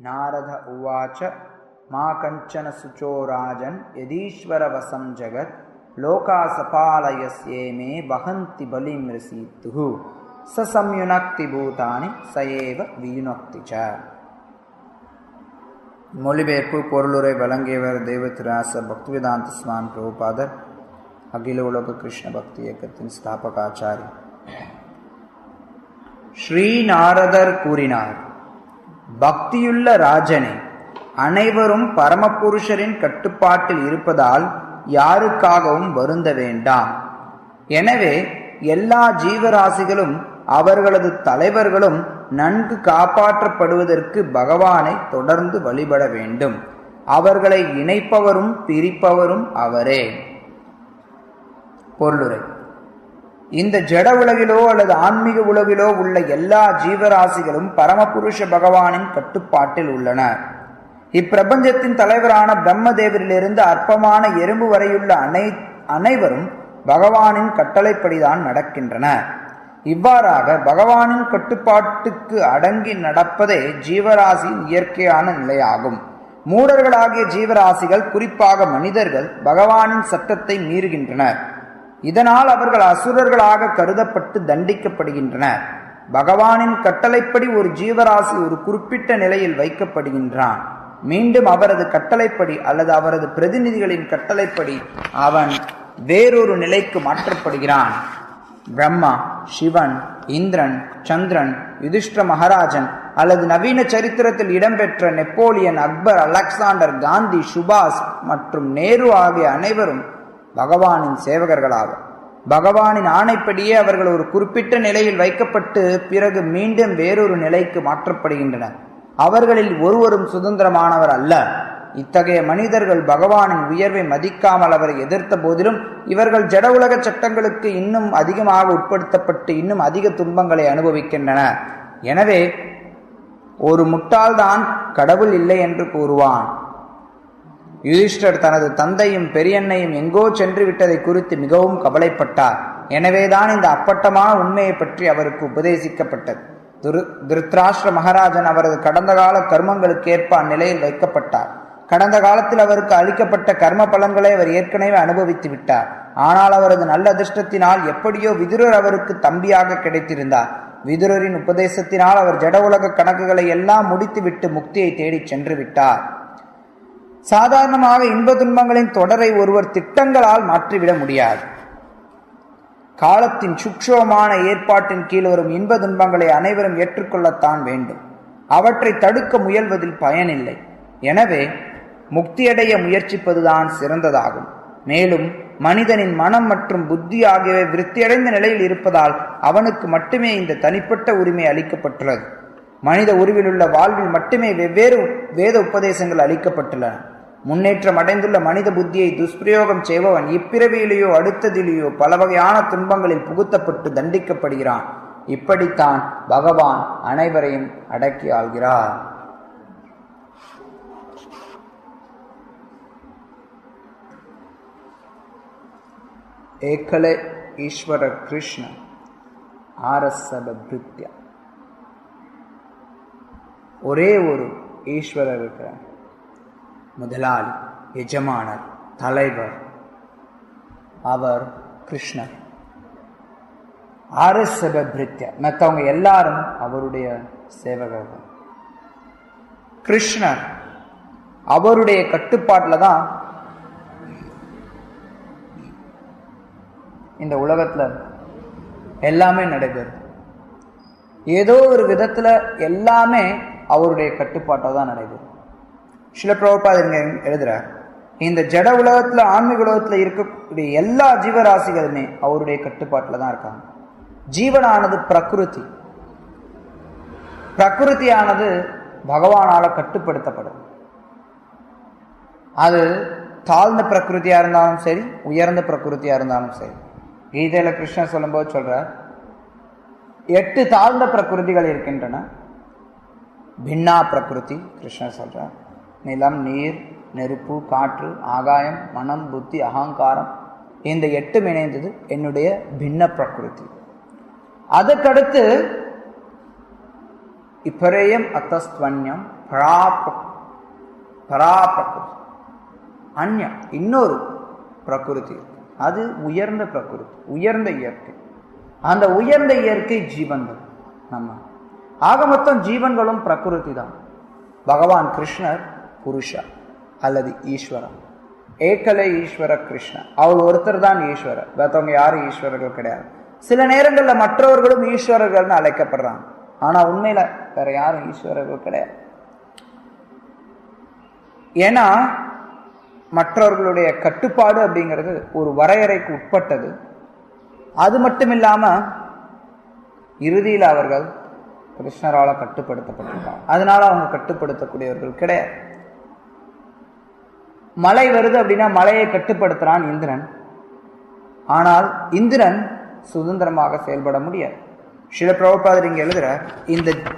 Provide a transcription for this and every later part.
நாரத உவாச்ச மா கஞ்சன சுச்சோ ராஜன் யதீஸ்வரவசம் ஜகத் லோகா சபாலயஸ்யேமே வஹந்தி பலிம் ரிசீத்துஹு சம்யுனக்தி பூதானி சயேவ வியுனக்தி ச. மொழிபெயர்ப்பு பொருளுரை வழங்கியவர் தேவதிராச பக்திவேதாந்த சுவாமி பிரபுபாதர், அகில உலக கிருஷ்ண பக்தி இயக்கத்தின் ஸ்தாபகாச்சாரி. ஸ்ரீ நாரதர் கூறினார், பக்தியுள்ள ராஜனே, அனைவரும் பரமபுருஷரின் கட்டுப்பாட்டில் இருப்பதால் யாருக்காகவும் வருந்த வேண்டாம். எனவே எல்லா ஜீவராசிகளும் அவர்களது தலைவர்களும் நன்கு காப்பாற்றப்படுவதற்கு பகவானை தொடர்ந்து வழிபட வேண்டும். அவர்களை இணைப்பவரும் பிரிப்பவரும் அவரே. பொருளுரை. இந்த ஜட உலகிலோ அல்லது ஆன்மீக உலகிலோ உள்ள எல்லா ஜீவராசிகளும் பரமபுருஷ பகவானின் கட்டுப்பாட்டில் உள்ளனர். இப்பிரபஞ்சத்தின் தலைவரான பிரம்மதேவரிலிருந்து அற்பமான எறும்பு வரையுள்ள அனைவரும் பகவானின் கட்டளைப்படிதான் நடக்கின்றனர். இவ்வாறாக பகவானின் கட்டுப்பாட்டுக்கு அடங்கி நடப்பதே ஜீவராசியின் இயற்கையான நிலையாகும். மூடர்களாகிய ஜீவராசிகள், குறிப்பாக மனிதர்கள், பகவானின் சட்டத்தை மீறுகின்றனர். இதனால் அவர்கள் அசுரர்களாக கருதப்பட்டு தண்டிக்கப்படுகின்றனர். பகவானின் கட்டளைப்படி ஒரு ஜீவராசி ஒரு குறிப்பிட்ட நிலையில் வைக்கப்படுகின்றான். மீண்டும் அவரது கட்டளைப்படி அல்லது அவரது பிரதிநிதிகளின் கட்டளைப்படி அவன் வேறொரு நிலைக்கு மாற்றப்படுகிறான். பிரம்மா, சிவன், இந்திரன், சந்திரன், யுதிஷ்டிர மகாராஜன் அல்லது நவீன சரித்திரத்தில் இடம்பெற்ற நெப்போலியன், அக்பர், அலெக்சாண்டர், காந்தி, சுபாஷ் மற்றும் நேரு ஆகிய அனைவரும் பகவானின் சேவகர்களாவர். பகவானின் ஆணைப்படியே அவர்கள் ஒரு குறிப்பிட்ட நிலையில் வைக்கப்பட்டு பிறகு மீண்டும் வேறொரு நிலைக்கு மாற்றப்படுகின்றனர். அவர்களில் ஒருவரும் சுதந்திரமானவர் அல்ல. இத்தகைய மனிதர்கள் பகவானின் உயர்வை மதிக்காமல் அவரை எதிர்த்த போதிலும் இவர்கள் ஜட உலக சட்டங்களுக்கு இன்னும் அதிகமாக உட்படுத்தப்பட்டு இன்னும் அதிக துன்பங்களை அனுபவிக்கின்றனர். எனவே ஒரு முட்டாள்தான் கடவுள் இல்லை என்று கூறுவான். யுதிஷ்டர் தனது தந்தையும் பெரியண்ணையும் எங்கோ சென்று விட்டதை குறித்து மிகவும் கவலைப்பட்டார். எனவேதான் இந்த அப்பட்டமான உண்மையை பற்றி அவருக்கு உபதேசிக்கப்பட்டது. திருத்ராஷ்டிர மகாராஜன் அவரது கடந்த கால கர்மங்களுக்கேற்ப அந்நிலையில் வைக்கப்பட்டார். கடந்த காலத்தில் அவருக்கு அளிக்கப்பட்ட கர்ம பலன்களை அவர் ஏற்கனவே அனுபவித்து விட்டார். ஆனால் அவரது நல்ல அதிர்ஷ்டத்தினால் எப்படியோ விதுரர் அவருக்கு தம்பியாக கிடைத்திருந்தார். விதுரரின் உபதேசத்தினால் அவர் ஜட உலக கணக்குகளை எல்லாம் முடித்துவிட்டு முக்தியை தேடி சென்று விட்டார். சாதாரணமாக இன்ப துன்பங்களின் தொடரை ஒருவர் திட்டங்களால் மாற்றிவிட முடியாது. காலத்தின் சூக்ஷ்மமான ஏற்பாட்டின் கீழ் வரும் இன்ப துன்பங்களை அனைவரும் ஏற்றுக்கொள்ளத்தான் வேண்டும். அவற்றை தடுக்க முயல்வதில் பயனில்லை. எனவே முக்தியடைய முயற்சிப்பதுதான் சிறந்ததாகும். மேலும் மனிதனின் மனம் மற்றும் புத்தி ஆகியவை விருத்தியடைந்த நிலையில் இருப்பதால் அவனுக்கு மட்டுமே இந்த தனிப்பட்ட உரிமை அளிக்கப்பட்டுள்ளது. மனித உருவிலுள்ள வாழ்வில் மட்டுமே வெவ்வேறு வேத உபதேசங்கள் அளிக்கப்பட்டுள்ளன. முன்னேற்றம் அடைந்துள்ள மனித புத்தியை துஷ்பிரயோகம் செய்பவன் இப்பிறவியிலேயோ அடுத்ததிலேயோ பல வகையான துன்பங்களில் புகுத்தப்பட்டு தண்டிக்கப்படுகிறான். இப்படித்தான் பகவான் அனைவரையும் அடக்கி ஆள்கிறார். ஏகலே ஈஸ்வர கிருஷ்ண ஆரசபிருத்ய. ஒரே ஒரு ஈஸ்வரர் இருக்கிறார். முதலாளி, எஜமானர், தலைவர். அவர் கிருஷ்ணர். ஆரசபிருத்ய. மற்றவங்க எல்லாரும் அவருடைய சேவகர்கள். கிருஷ்ணர் அவருடைய கட்டுப்பாட்டில் தான் இந்த உலகத்துல எல்லாமே நடைபெறும். ஏதோ ஒரு விதத்துல எல்லாமே அவருடைய கட்டுப்பாட்டால் தான் நடைபெறும். சில பிரபுபாதர் எழுதுறார், இந்த ஜட உலகத்துல ஆன்மீக உலகத்துல இருக்கக்கூடிய எல்லா ஜீவராசிகளுமே அவருடைய கட்டுப்பாட்டில் தான் இருக்காங்க. ஜீவனானது பிரகிருதி. பிரகிருதியானது பகவானால கட்டுப்படுத்தப்படும். அது தாழ்ந்த பிரகிருதியா இருந்தாலும் சரி, உயர்ந்த பிரகிருதியா இருந்தாலும் சரி. கீதையில கிருஷ்ணன் சொல்லும்போது சொல்றார், 8 தாழ்ந்த பிரகிருதிகள் இருக்கின்றன. பின்னா பிரகிருதி கிருஷ்ணன் சொல்றார். நிலம், நீர், நெருப்பு, காற்று, ஆகாயம், மனம், புத்தி, அகங்காரம், இந்த 8 இணைந்தது என்னுடைய பின்ன பிரகிருதி. அதுக்கடுத்து இப்பரேயம் அத்தஸ்துவன்யம் பராபிரகிருதி. அந்யா இன்னொரு பிரகிருதி, அது உயர்ந்த பிரகிருதி, உயர்ந்த இயற்கை. அந்த உயர்ந்த இயற்கை ஜீவன்கள். நம்ம ஆக மொத்தம் ஜீவன்களும் பிரகிருதி தான். பகவான் கிருஷ்ணர் புருஷா அல்லது ஈஸ்வரன். ஏகலை ஈஸ்வர கிருஷ்ணன், அவர் ஒருத்தர் தான் ஈஸ்வரர், மற்றவங்க யாரும் ஈஸ்வரர்கள் கிடையாது. சில நேரங்களில் மற்றவர்களும் ஈஸ்வரர்கள்னு அழைக்கப்படுறாங்க, ஆனா உண்மையில வேற யாரும் ஈஸ்வரர்கள் கிடையாது. ஏன்னா மற்றவர்களுடைய கட்டுப்பாடு அப்படிங்கிறது ஒரு வரையறைக்கு உட்பட்டது. அது மட்டும் இல்லாம இறுதியில் அவர்கள் கிருஷ்ணரால கட்டுப்படுத்தப்பட்டிருக்காங்க. அதனால அவங்க கட்டுப்படுத்தக்கூடியவர்கள் கிடையாது. மழை வருது அப்படின்னா மழையை கட்டுப்படுத்துறான் இந்திரன். ஆனால் இந்திரன் சுதந்திரமாக செயல்பட முடியாது. ஸ்ரீல பிரபுபாதர் இங்க எழுதுற,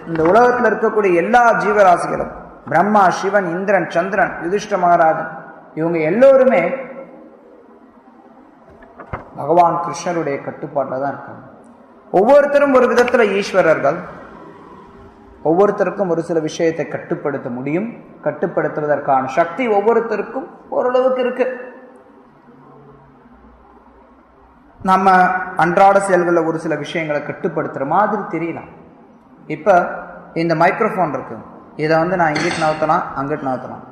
இந்த உலகத்தில் இருக்கக்கூடிய எல்லா ஜீவராசிகளும், பிரம்மா, சிவன், இந்திரன், சந்திரன், யுதிஷ்ட மகாராஜன், இவங்க எல்லோருமே பகவான் கிருஷ்ணருடைய கட்டுப்பாட்டில் தான் இருக்காங்க. ஒவ்வொருத்தரும் ஒரு விதத்துல ஈஸ்வரர்கள். ஒவ்வொருத்தருக்கும் ஒரு சில விஷயத்தை கட்டுப்படுத்த முடியும். கட்டுப்படுத்துவதற்கான சக்தி ஒவ்வொருத்தருக்கும் ஓரளவுக்கு இருக்கு. நம்ம அன்றாட செயல்களில் ஒரு சில விஷயங்களை கட்டுப்படுத்துற மாதிரி தெரியலாம். இப்ப இந்த மைக்ரோஃபோன் இருக்கு, இதை நான் இங்கிட்டு நகர்த்தலாம், அங்கிட்டு நகர்த்தலாம்.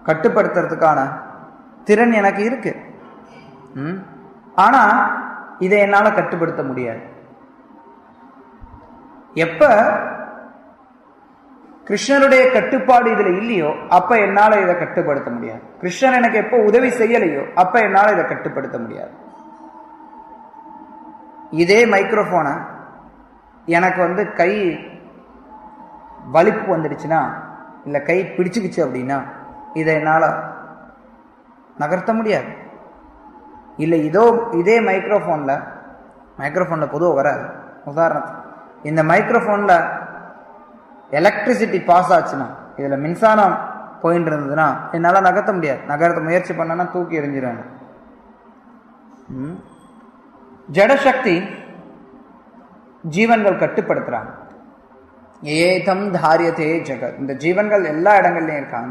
கட்டுப்படுத்துறதுக்கான திறன் எனக்கு இருக்கு. ஆனா இதை என்னால கட்டுப்படுத்த முடியாது. எப்ப கிருஷ்ணருடைய கட்டுப்பாடு இதுல இல்லையோ அப்ப என்னால இதை கட்டுப்படுத்த முடியாது. கிருஷ்ணன் எனக்கு எப்போ உதவி செய்யலையோ அப்ப என்னால இதை கட்டுப்படுத்த முடியாது. இதே மைக்ரோஃபோனை எனக்கு கை வலிப்பு வந்துடுச்சுன்னா, இல்ல கை பிடிச்சுக்குச்சு அப்படின்னா, இதை என்னால நகர்த்த முடியாது. இல்லை இதே மைக்ரோஃபோன்ல பொதுவாக வராது. உதாரணத்துக்கு இந்த மைக்ரோஃபோன்ல எலக்ட்ரிசிட்டி பாஸ் ஆச்சுன்னா, இதுல மின்சாரம் போயிட்டு இருந்ததுன்னா என்னால நகர்த்த முடியாது. நகர்த்த முயற்சி பண்ணனா தூக்கி எறிஞ்சிருவாங்க. ஜடசக்தி ஜீவன்கள் கட்டுப்படுத்துறாங்க. ஏதம் தாரியதே ஜெகத். இந்த ஜீவன்கள் எல்லா இடங்கள்லயும் இருக்காங்க.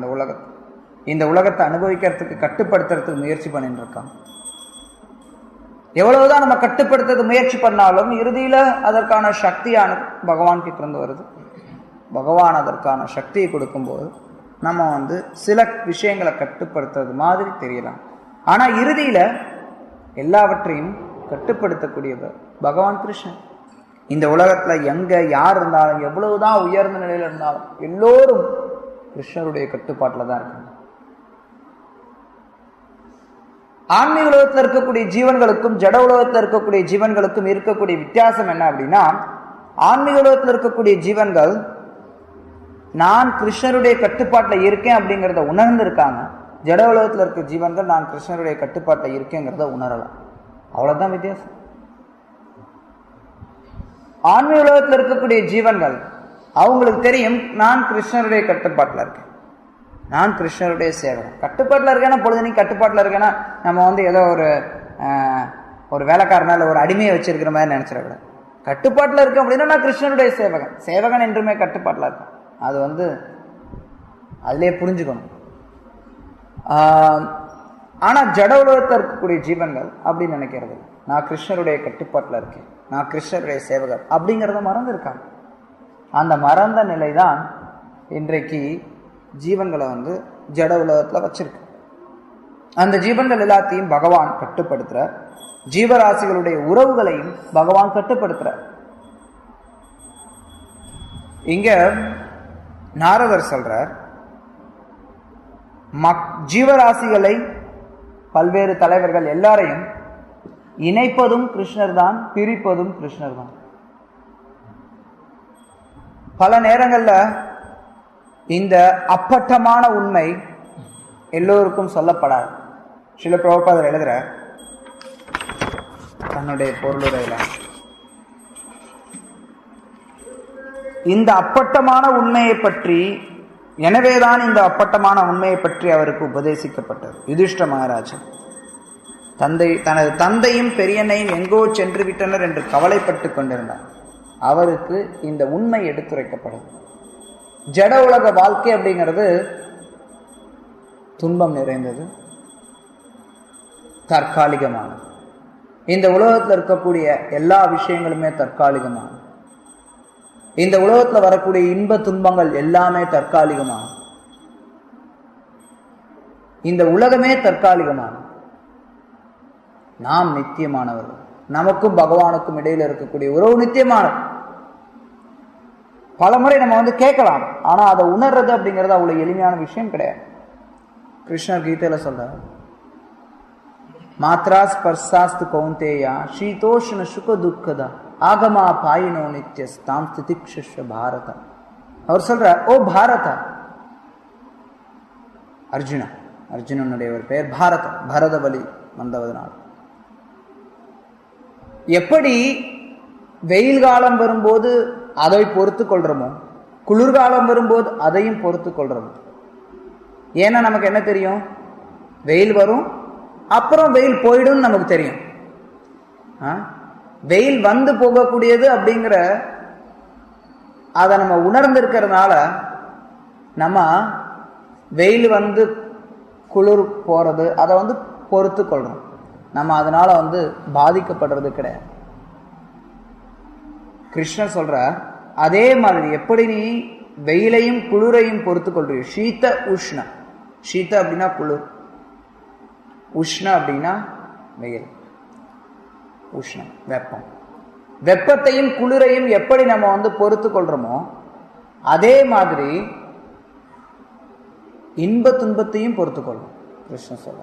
இந்த உலகத்தை அனுபவிக்கிறதுக்கு கட்டுப்படுத்துறதுக்கு முயற்சி பண்ணிட்டு இருக்காங்க. எவ்வளவுதான் நம்ம கட்டுப்படுத்துறது முயற்சி பண்ணாலும் இறுதியில அதற்கான சக்தியானது பகவான் கிட்ட இருந்து வருது. பகவான் அதற்கான சக்தியை கொடுக்கும்போது நம்ம சில விஷயங்களை கட்டுப்படுத்துறது மாதிரி தெரியலாம். ஆனா இறுதியில எல்லாவற்றையும் கட்டுப்படுத்தக்கூடியவர் பகவான் கிருஷ்ணன். இந்த உலகத்துல எங்க யார் இருந்தாலும், எவ்வளவுதான் உயர்ந்த நிலையில இருந்தாலும், எல்லோரும் கிருஷ்ணருடைய கட்டுப்பாட்டில் தான் இருக்காங்க. ஆன்மீக உலகத்தில் இருக்கக்கூடிய ஜீவன்களுக்கும் ஜட உலகத்தில் இருக்கக்கூடிய ஜீவன்களுக்கும் இருக்கக்கூடிய வித்தியாசம் என்ன அப்படின்னா, ஆன்மீக உலகத்தில் இருக்கக்கூடிய ஜீவன்கள் நான் கிருஷ்ணருடைய கட்டுப்பாட்டில் இருக்கேன் அப்படிங்கிறத உணர்ந்து இருக்காங்க. ஜட உலகத்தில் இருக்க ஜீவன்கள் நான் கிருஷ்ணருடைய கட்டுப்பாட்டில் இருக்கேங்கிறத உணரலாம். அவ்வளவுதான் வித்தியாசம். ஆன்மீக உலகத்தில் இருக்கக்கூடிய ஜீவன்கள் அவங்களுக்கு தெரியும், நான் கிருஷ்ணருடைய கட்டுப்பாட்டில் இருக்கேன், நான் கிருஷ்ணருடைய சேவகன். கட்டுப்பாட்டில் இருக்கேன்னா, பொழுது நீ கட்டுப்பாட்டில் இருக்கேன்னா நம்ம ஏதோ ஒரு வேலைக்காரனால ஒரு அடிமையை வச்சிருக்கிற மாதிரி நினைச்சிடக்கூடாது. கட்டுப்பாட்டில் இருக்கேன் அப்படின்னா நான் கிருஷ்ணருடைய சேவகன். சேவகன் என்றுமே கட்டுப்பாட்டில் இருக்கேன். அது அதுலயே புரிஞ்சுக்கணும். ஆனா ஜட உலகத்தில் இருக்கக்கூடிய ஜீவன்கள் அப்படின்னு நினைக்கிறது, நான் கிருஷ்ணருடைய கட்டுப்பாட்டில் இருக்கேன், நான் கிருஷ்ணருடைய சேவகர் அப்படிங்கிறத மறந்துருக்காங்க. அந்த மறந்த நிலைதான் இன்றைக்கு ஜீவன்களை ஜட உலகத்துல வச்சிருக்கு. அந்த ஜீவன்கள் எல்லாத்தையும் பகவான் கட்டுப்படுத்துற, ஜீவராசிகளுடைய உறவுகளையும் பகவான் கட்டுப்படுத்துற. இங்க நாரதர் சொல்றார், ஜீவராசிகளை பல்வேறு தலைவர்கள் எல்லாரையும் இணைப்பதும் கிருஷ்ணர் தான், பிரிப்பதும் கிருஷ்ணர் தான். பல நேரங்கள்ல இந்த அப்பட்டமான உண்மை எல்லோருக்கும் சொல்லப்படாது. ஸ்ரீல பிரபுபாதர் எழுதுற தன்னுடைய பொருளுரையில, இந்த அப்பட்டமான உண்மையை பற்றி, எனவேதான் இந்த அப்பட்டமான உண்மையை பற்றி அவருக்கு உபதேசிக்கப்பட்டது. யுதிஷ்ட மகாராஜன் தனது தந்தையும் பெரியண்ணையும் எங்கோ சென்று விட்டனர் என்று கவலைப்பட்டு கொண்டிருந்தார். அவருக்கு இந்த உண்மை எடுத்துரைக்கப்படும். ஜட உலக வாழ்க்கை அப்படிங்கிறது துன்பம் நிறைந்தது, தற்காலிகமானது. இந்த உலகத்தில் இருக்கக்கூடிய எல்லா விஷயங்களுமே தற்காலிகமானது. இந்த உலகத்தில் வரக்கூடிய இன்ப துன்பங்கள் எல்லாமே தற்காலிகமானது. இந்த உலகமே தற்காலிகமானது. நாம் நித்தியமானவர்கள். நமக்கும் பகவானுக்கும் இடையில இருக்கக்கூடிய உறவு நித்தியமானது. பல முறை நம்ம கேட்கலாம், ஆனா அதை உணர்றது அப்படிங்கிறது அவ்வளவு எளிமையான விஷயம் கிடையாது. கிருஷ்ணர் கீதையில சொல்றார், மாத்ரா ஸ்பர்சாஸ்து கௌந்தேயா சீதோஷ்ண சுக துக்கதா ஆகமா பாயினோ நித்யஸ்தாம் ஸ்திதிக்ஷுஷ பாரத. அவர் சொல்றார், ஓ பாரதா, அர்ஜுனனுடைய ஒரு பெயர் பாரத, பரத வழி வந்தவதனால். எப்படி வெயில் காலம் வரும்போது அதை பொறுத்து கொள்றோமோ, குளிர்காலம் வரும்போது அதையும் பொறுத்து கொள்றோம். ஏன்னா நமக்கு என்ன தெரியும், வெயில் வரும், அப்புறம் வெயில் போயிடும் நமக்கு தெரியும். வெயில் வந்து போகக்கூடியது அப்படிங்கிற அதை நம்ம உணர்ந்திருக்கிறதுனால நம்ம வெயில் வந்து குளிர் போறது அதை பொறுத்து கொள்றோம். நம்ம அதனால பாதிக்கப்படுறது கிடையாது. கிருஷ்ணர் சொல்ற, அதே மாதிரி எப்படி நீ வெயிலையும் குளிரையும் பொறுத்து கொள்றீங்க, சீத உஷ்ண, சீத அப்படின்னா குளிர், உஷ்ண அப்படின்னா வெயில், உஷ்ணம் வெப்பம். வெப்பத்தையும் குளிரையும் எப்படி நம்ம பொறுத்து கொள்றோமோ அதே மாதிரி இன்ப துன்பத்தையும் பொறுத்து கொள்ளும் கிருஷ்ணன் சொல்ற.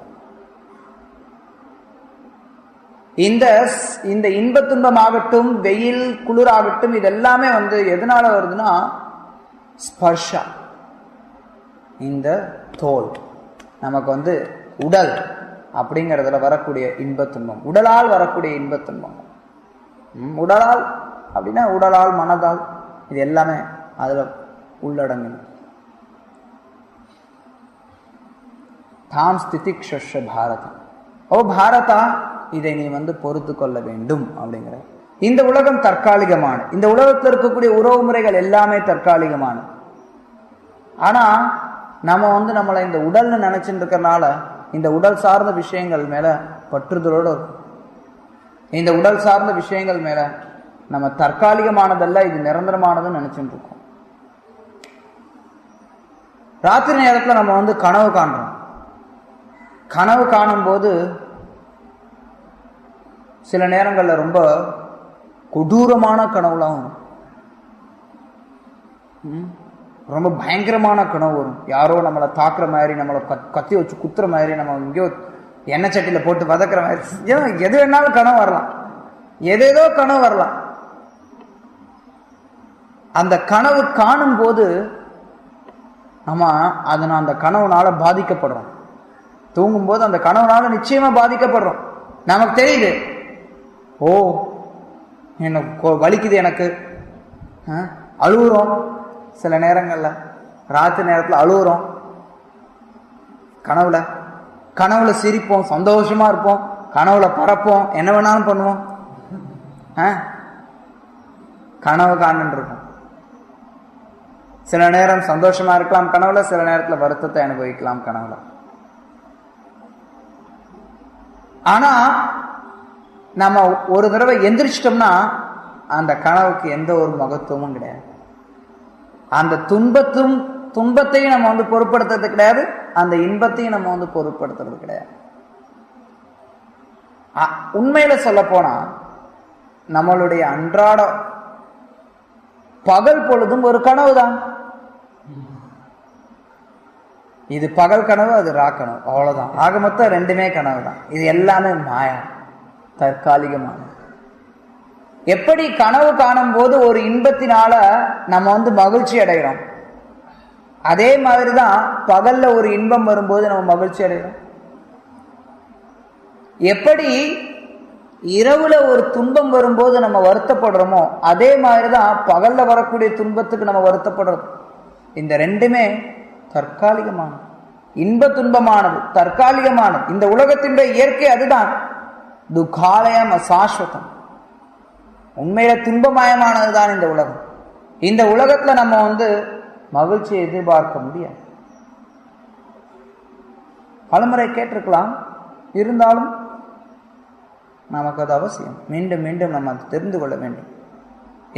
இந்த இன்ப துன்பம் ஆகட்டும், வெயில் குளிர் ஆகட்டும், இது எல்லாமே எதனால வருதுன்னா ஸ்பர்ஷா, இந்த தோல், நமக்கு உடல் அப்படிங்கிறதுல வரக்கூடிய இன்ப துன்பம், உடலால் வரக்கூடிய இன்ப துன்பம். உடலால் அப்படின்னா உடலால் மனதால் இது எல்லாமே அதுல உள்ளடங்கு. தாம் ஸ்திதிக்ஷுஷ பாரதம், ஓ பாரதா, இதை நீ பொறுத்து கொள்ள வேண்டும் அப்படிங்கிற. இந்த உலகம் தற்காலிகமான, இந்த உலகத்தில் இருக்கக்கூடிய உறவு முறைகள் எல்லாமே தற்காலிகமான. ஆனா நம்ம நம்மளை இந்த உடல்னு நினைச்சுட்டு இருக்கிறனால இந்த உடல் சார்ந்த விஷயங்கள் மேல பற்றுதலோடு இருக்கும். இந்த உடல் சார்ந்த விஷயங்கள் மேல நம்ம தற்காலிகமானதல்ல, இது நிரந்தரமானதுன்னு நினைச்சுட்டு இருக்கோம். ராத்திரி நேரத்துல நம்ம கனவு காண்றோம். கனவு காணும் போது சில நேரங்கள்ல ரொம்ப கொடூரமான கனவுலாம் வரும், ரொம்ப பயங்கரமான கனவு வரும். யாரோ நம்மளை தாக்குற மாதிரி, நம்மளை கத்தி வச்சு குத்துற மாதிரி, நம்ம எங்கேயோ எண்ணெய் சட்டியில போட்டு வதக்குற மாதிரி, எது வேணாலும் கனவு வரலாம், எதேதோ கனவு வரலாம். அந்த கனவு காணும் போது நம்ம அந்த கனவுனால பாதிக்கப்படுறோம். தூங்கும் போது அந்த கனவுனால நிச்சயமா பாதிக்கப்படுறோம். நமக்கு தெரியுது, ஓ எனக்கு வலிக்குது, எனக்கு அழுகுறோம். சில நேரங்கள்ல ராத்திரி நேரத்துல அழுகுறோம். கனவுல சிரிப்போம், சந்தோஷமா இருப்போம், கனவுல பறப்போம், என்ன வேணாலும் பண்ணுவோம். கனவு காணுன்னு இருக்கும். சில நேரம் சந்தோஷமா இருக்கலாம் கனவுல, சில நேரத்துல வருத்தத்தை அனுபவிக்கலாம் கனவுல. ஆனா நம்ம ஒரு தடவை எந்திரிச்சிட்டோம்னா அந்த கனவுக்கு எந்த ஒரு மகத்துவமும் கிடையாது. அந்த துன்பத்தையும் நம்ம பொருட்படுத்துறது கிடையாது, அந்த இன்பத்தையும் நம்ம பொருட்படுத்துறது கிடையாது. உண்மையில சொல்ல போனா நம்மளுடைய அன்றாட பகல் பொழுதும் ஒரு கனவு தான். இது பகல் கனவு, அது ரா கனவு, அவ்வளவுதான். ஆக மொத்தம் ரெண்டுமே கனவு தான். இது எல்லாமே மாயா, தற்காலிகமான. எப்படி கனவு காணும் போது ஒரு இன்பத்தினால நம்ம மகிழ்ச்சி அடைகிறோம், அதே மாதிரிதான் பகல்ல ஒரு இன்பம் வரும்போது நம்ம மகிழ்ச்சி அடைகிறோம். எப்படி இரவுல ஒரு துன்பம் வரும்போது நம்ம வருத்தப்படுறோமோ அதே மாதிரிதான் பகல்ல வரக்கூடிய துன்பத்துக்கு நம்ம வருத்தப்படுறோம். இந்த ரெண்டுமே தற்காலிகமானது. இன்ப துன்பமானது தற்காலிகமானது. இந்த உலகத்தினுடைய இயற்கை அதுதான். துக்காலயம் அசாஸ்வதம். உண்மையில துன்பமயமானதுதான் இந்த உலகம். இந்த உலகத்துல நம்ம மகிழ்ச்சியை எதிர்பார்க்க முடியாது. பலமுறை கேட்டிருக்கலாம், இருந்தாலும் நமக்கு அது அவசியம். மீண்டும் மீண்டும் நம்ம அதை தெரிந்து கொள்ள வேண்டும்.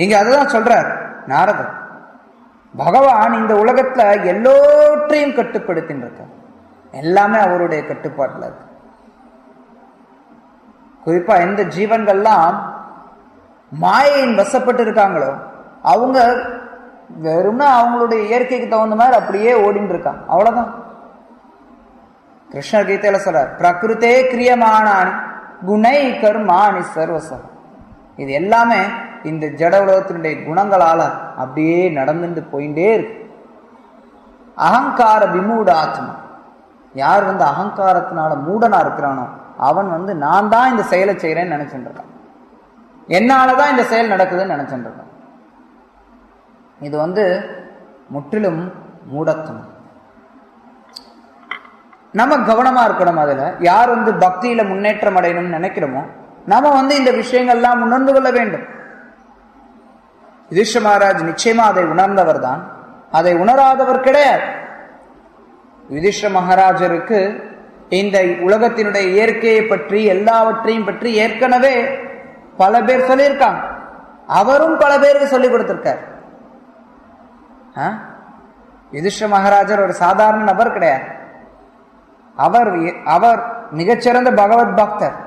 இங்க அதுதான் சொல்றார் நாரதர். பகவான் இந்த உலகத்துல எல்லோற்றையும் கட்டுப்படுத்தின்றார். எல்லாமே அவருடைய கட்டுப்பாட்டுல இருக்கு. குறிப்பா எந்த ஜீவன்கள்லாம் மாயையின் வசப்பட்டு இருக்காங்களோ அவங்க வெறும்னா அவங்களுடைய இயற்கைக்கு தகுந்த மாதிரி அப்படியே ஓடிட்டு இருக்காங்க. அவ்வளவுதான். கிருஷ்ணர் கீதையில சொல்றார், பிரகிருத்தே கிரியமானானி குணை கர்மாணி சர்வசம். இது எல்லாமே இந்த ஜட உலகத்தினுடைய குணங்களால அப்படியே நடந்துட்டு போயிட்டே இருக்கு. அகங்கார விமூட ஆத்மா, யார் அகங்காரத்தினால மூடனா இருக்கிறானோ அவன் நான் தான் இந்த செயலை செய்யறேன்னு நினைச்சுட்டு இருக்கான். என்னாலதான் இந்த செயல் நடக்குதுன்னு நினைச்சுட்டு இருக்கான். இது முற்றிலும் மூடத்தனம். நம்ம கவனமா இருக்கணும். அதுல யார் பக்தியில முன்னேற்றம் அடையணும்னு நினைக்கிறோமோ நம்ம இந்த விஷயங்கள்லாம் உணர்ந்து கொள்ள வேண்டும். யுதிஷ்ட மகாராஜ் நிச்சயமா அதை உணர்ந்தவர் தான், அதை உணராதவர் கிடையாது. யுதிஷ்ட மகாராஜருக்கு இந்த உலகத்தினுடைய இயற்கையை பற்றி எல்லாவற்றையும் பற்றி ஏற்கனவே பல பேர் சொல்லியிருக்காங்க. அவரும் பல பேருக்கு சொல்லிக் கொடுத்திருக்கார். யுதிஷ்ட மகாராஜர் ஒரு சாதாரண நபர் கிடையாது. அவர் மிகச்சிறந்த பகவத் பக்தர்.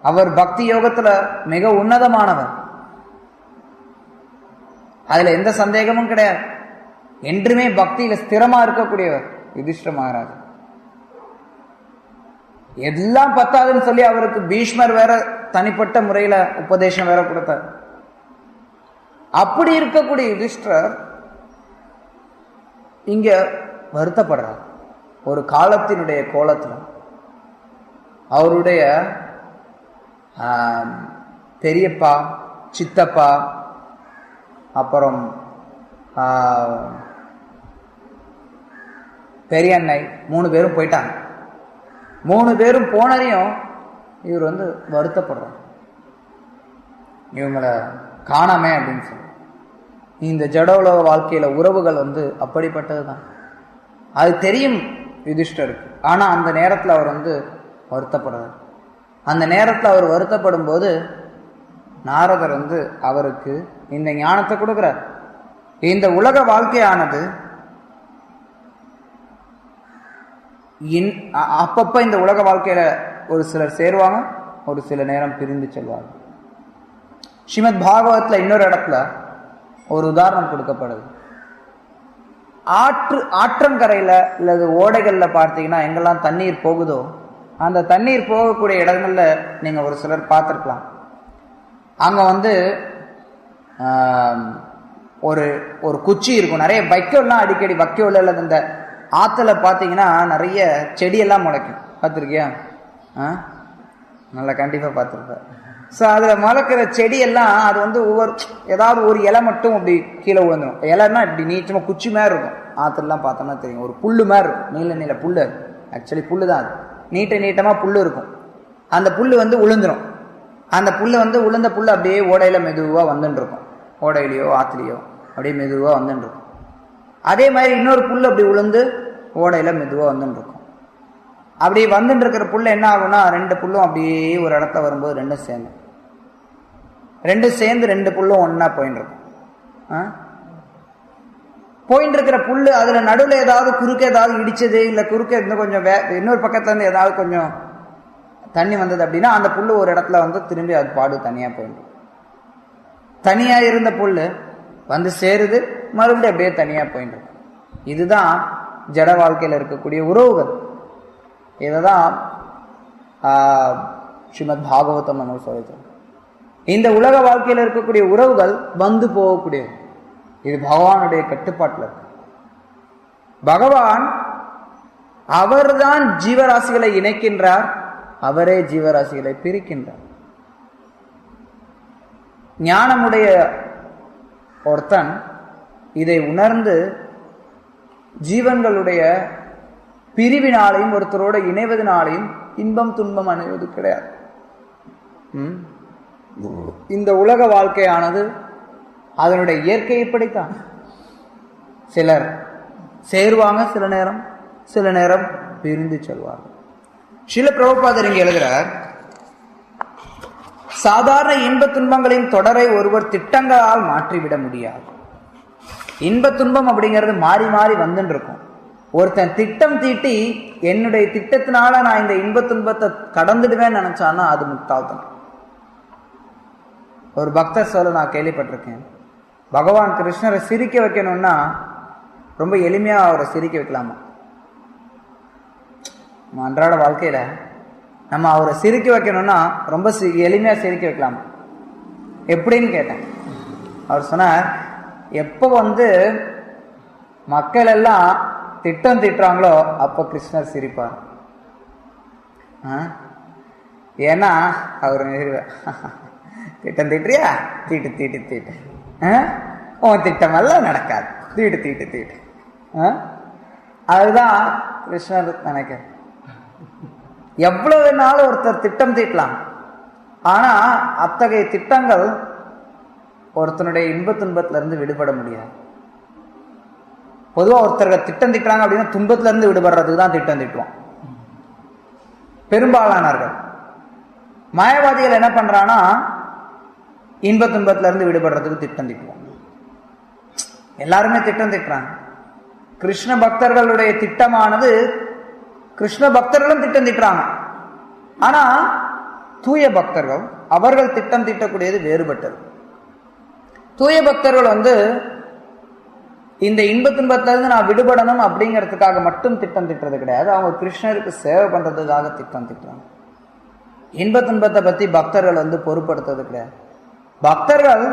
அவர் பக்தி யோகத்துல மிக உன்னதமானவர். அதுல எந்த சந்தேகமும் கிடையாது. என்றுமே பக்தியில ஸ்திரமா இருக்கக்கூடியவர் யுதிஷ்ட மகாராஜர். எல்லாம் பத்தாதுன்னு சொல்லி அவருக்கு பீஷ்மர் வேற தனிப்பட்ட முறையில உபதேசம் வேற கொடுத்தார். அப்படி இருக்கக்கூடிய யுதிஷ்டர் இங்க வருத்தப்படுறார். ஒரு காலத்தினுடைய கோலத்துல அவருடைய பெரியப்பா, சித்தப்பா, அப்புறம் பெரியண்ணை 3 பேரும் போயிட்டாங்க. 3 பேரும் போனதையும் இவர் வருத்தப்படுறார். இவங்களை காணாமே அப்படின்னு சொல்லி. இந்த ஜடோலோக வாழ்க்கையில உறவுகள் அப்படிப்பட்டதுதான். அது தெரியும் யுதிஷ்டருக்கு. ஆனா அந்த நேரத்துல அவர் வருத்தப்படுறார். அந்த நேரத்துல அவர் வருத்தப்படும் போது நாரதர் அவருக்கு இந்த ஞானத்தை கொடுக்கிறார். இந்த உலக வாழ்க்கையானது அப்பப்ப இந்த உலக வாழ்க்கையில ஒரு சிலர் சேருவாங்க, ஒரு சில நேரம் பிரிந்து செல்வாங்க. ஸ்ரீமத் பாகவத்ல இன்னொரு இடத்துல ஒரு உதாரணம் கொடுக்கப்படுது. ஆற்றங்கரையில இல்லது ஓடைகள்ல பார்த்தீங்கன்னா எங்கெல்லாம் தண்ணீர் போகுதோ அந்த தண்ணீர் போகக்கூடிய இடங்கள்ல நீங்க ஒரு சிலர் பார்த்திருக்கலாம். அங்க ஒரு ஒரு குச்சி இருக்கும். நிறைய வைக்கோல்லாம் அடிக்கடி வைக்கோல் அல்லது இந்த ஆத்துல பார்த்தீங்கன்னா நிறைய செடியெல்லாம் முளைக்கும். பார்த்துருக்கியா? நல்லா கண்டிப்பா பார்த்துருப்பேன். ஸோ அதில் முளைக்கிற செடியெல்லாம் அது ஒவ்வொரு ஏதாவது ஒரு இலை மட்டும் அப்படி கீழே விழுந்துடும். இலைன்னா இப்படி நீச்சமாக குச்சி மாதிரி இருக்கும். ஆற்றுலாம் பார்த்தோம்னா தெரியும், ஒரு புல்லு மாதிரி இருக்கும். நீல நீல புல்லு, ஆக்சுவலி புல்லு தான் அது. நீட்டமாக புல்லு இருக்கும். அந்த புல்லு விழுந்துடும். அந்த புல்லு உளுந்த புல்லு அப்படியே ஓடையில மெதுவாக வந்துட்டு இருக்கும். ஓடையிலையோ ஆற்றுலையோ அப்படியே மெதுவாக வந்துட்டு இருக்கும். அதே மாதிரி இன்னொரு புல்லு அப்படி உளுந்து ஓடையில மெதுவாக வந்துட்டு இருக்கும். அப்படி வந்துட்டு இருக்கிற புல்லு என்ன ஆகும்னா 2 புல்லும் அப்படியே ஒரு இடத்துல வரும்போது ரெண்டும் சேர்ந்து 2 புல்லும் ஒன்னா போயிட்டு இருக்கும். போயிட்டு இருக்கிற புல்லு அதுல நடுவில் ஏதாவது குறுக்க ஏதாவது இடிச்சது இல்ல குறுக்க இன்னும் கொஞ்சம் இன்னொரு பக்கத்துல இருந்து ஏதாவது கொஞ்சம் தண்ணி வந்தது அப்படின்னா அந்த புல்லு ஒரு இடத்துல திரும்பி அது பாடு தனியா போயிடும். தனியா இருந்த புல்லு சேருது, மறுபடியும் அப்படியே தனியா போயிட்டு இருக்கும். இதுதான் ஜட வாழ்க்கையில இருக்கக்கூடிய உறவுகள். இததான் ஸ்ரீமத் பாகவதம் நமக்கு சொல்லுது. இந்த உலக வாழ்க்கையில் இருக்கக்கூடிய உறவுகள் போகக்கூடியது. இது பகவானுடைய கட்டுப்பாட்டில் இருக்கு. பகவான் அவர்தான் ஜீவராசிகளை இணைக்கின்றார், அவரே ஜீவராசிகளை பிரிக்கின்றார். ஞானமுடைய ஒருத்தன் இதை உணர்ந்து ஜீவன்களுடைய பிரிவினாலையும் ஒருத்தரோட இணைவதனாலையும் இன்பம் துன்பம் அடைவது கிடையாது. இந்த உலக வாழ்க்கையானது அதனுடைய இயற்கை இப்படித்தான். சிலர் சேருவாங்க, சில நேரம் பிரிந்து செல்வார்கள். ஸ்ரீல பிரபுபாதர் இங்க எழுதுறார், சாதாரண இன்ப துன்பங்களின் தொடரை ஒருவர் திட்டங்களால் மாற்றிவிட முடியாது. இன்ப துன்பம் அப்படிங்கிறது மாறி மாறி வந்துட்டு இருக்கும். ஒருத்தன் திட்டம் தீட்டி என்னுடைய திட்டத்தினால நான் இந்த இன்ப துன்பத்தை கடந்துடுவேன்னு நினைச்சான்னா அது முட்டாள்தான். ஒரு பக்தர் சொல்ல நான் கேள்விப்பட்டிருக்கேன், பகவான் கிருஷ்ணரை சிரிக்க வைக்கணும்னா ரொம்ப எளிமையா அவரை சிரிக்க வைக்கலாமா? அன்றாட வாழ்க்கையில நம்ம அவரை சிரிக்க வைக்கணும்னா ரொம்ப எளிமையா சிரிக்க வைக்கலாமா? எப்படின்னு கேட்டேன். அவர் சொன்னார், எப்போ மக்கள் எல்லாம் திட்டம் திட்டுறாங்களோ அப்போ கிருஷ்ணர் சிரிப்பார். ஏன்னா அவர் திட்டம் திட்டுறியா, தீட்டு தீட்டு தீட்டு, உன் திட்டம் எல்லாம் நடக்காது, தீட்டு தீட்டு தீட்டு. அதுதான் கிருஷ்ணர் நினைக்க. எவ்வளவு நாள் ஒருத்தர் திட்டம் தீட்டலாம், ஆனா அத்தகைய திட்டங்கள் ஒருத்தனுடைய இன்ப துன்பத்துல இருந்து விடுபட முடியாது. பொதுவா ஒருத்தர்கள் திட்டம் திட்டுறாங்க அப்படின்னா துன்பத்துல இருந்து விடுபடுறதுக்கு தான் திட்டம் திட்டுவான் பெரும்பாலானவர்கள். மாயவாதிகள் என்ன பண்றான்னா இன்ப துன்பத்துல இருந்து விடுபடுறதுக்கு திட்டம் திட்டுவான். எல்லாருமே திட்டம் திட்டுறாங்க. கிருஷ்ண பக்தர்களுடைய திட்டமானது, கிருஷ்ண பக்தர்களும் திட்டம் திட்டுறாங்க. ஆனா தூய பக்தர்கள் அவர்கள் திட்டம் தீட்டக்கூடியது வேறுபட்டது. தூய பக்தர்கள் இந்த இன்ப துன்பத்திலிருந்து நான் விடுபடணும் அப்படிங்கிறதுக்காக மட்டும் திட்டம் திட்டுறது கிடையாது, அவங்க கிருஷ்ணருக்கு சேவை பண்றதுக்காக திட்டம் திட்டுறாங்க. இன்ப துன்பத்தை பத்தி பக்தர்கள் பொருட்படுத்துறது கிடையாது. பக்தர்கள்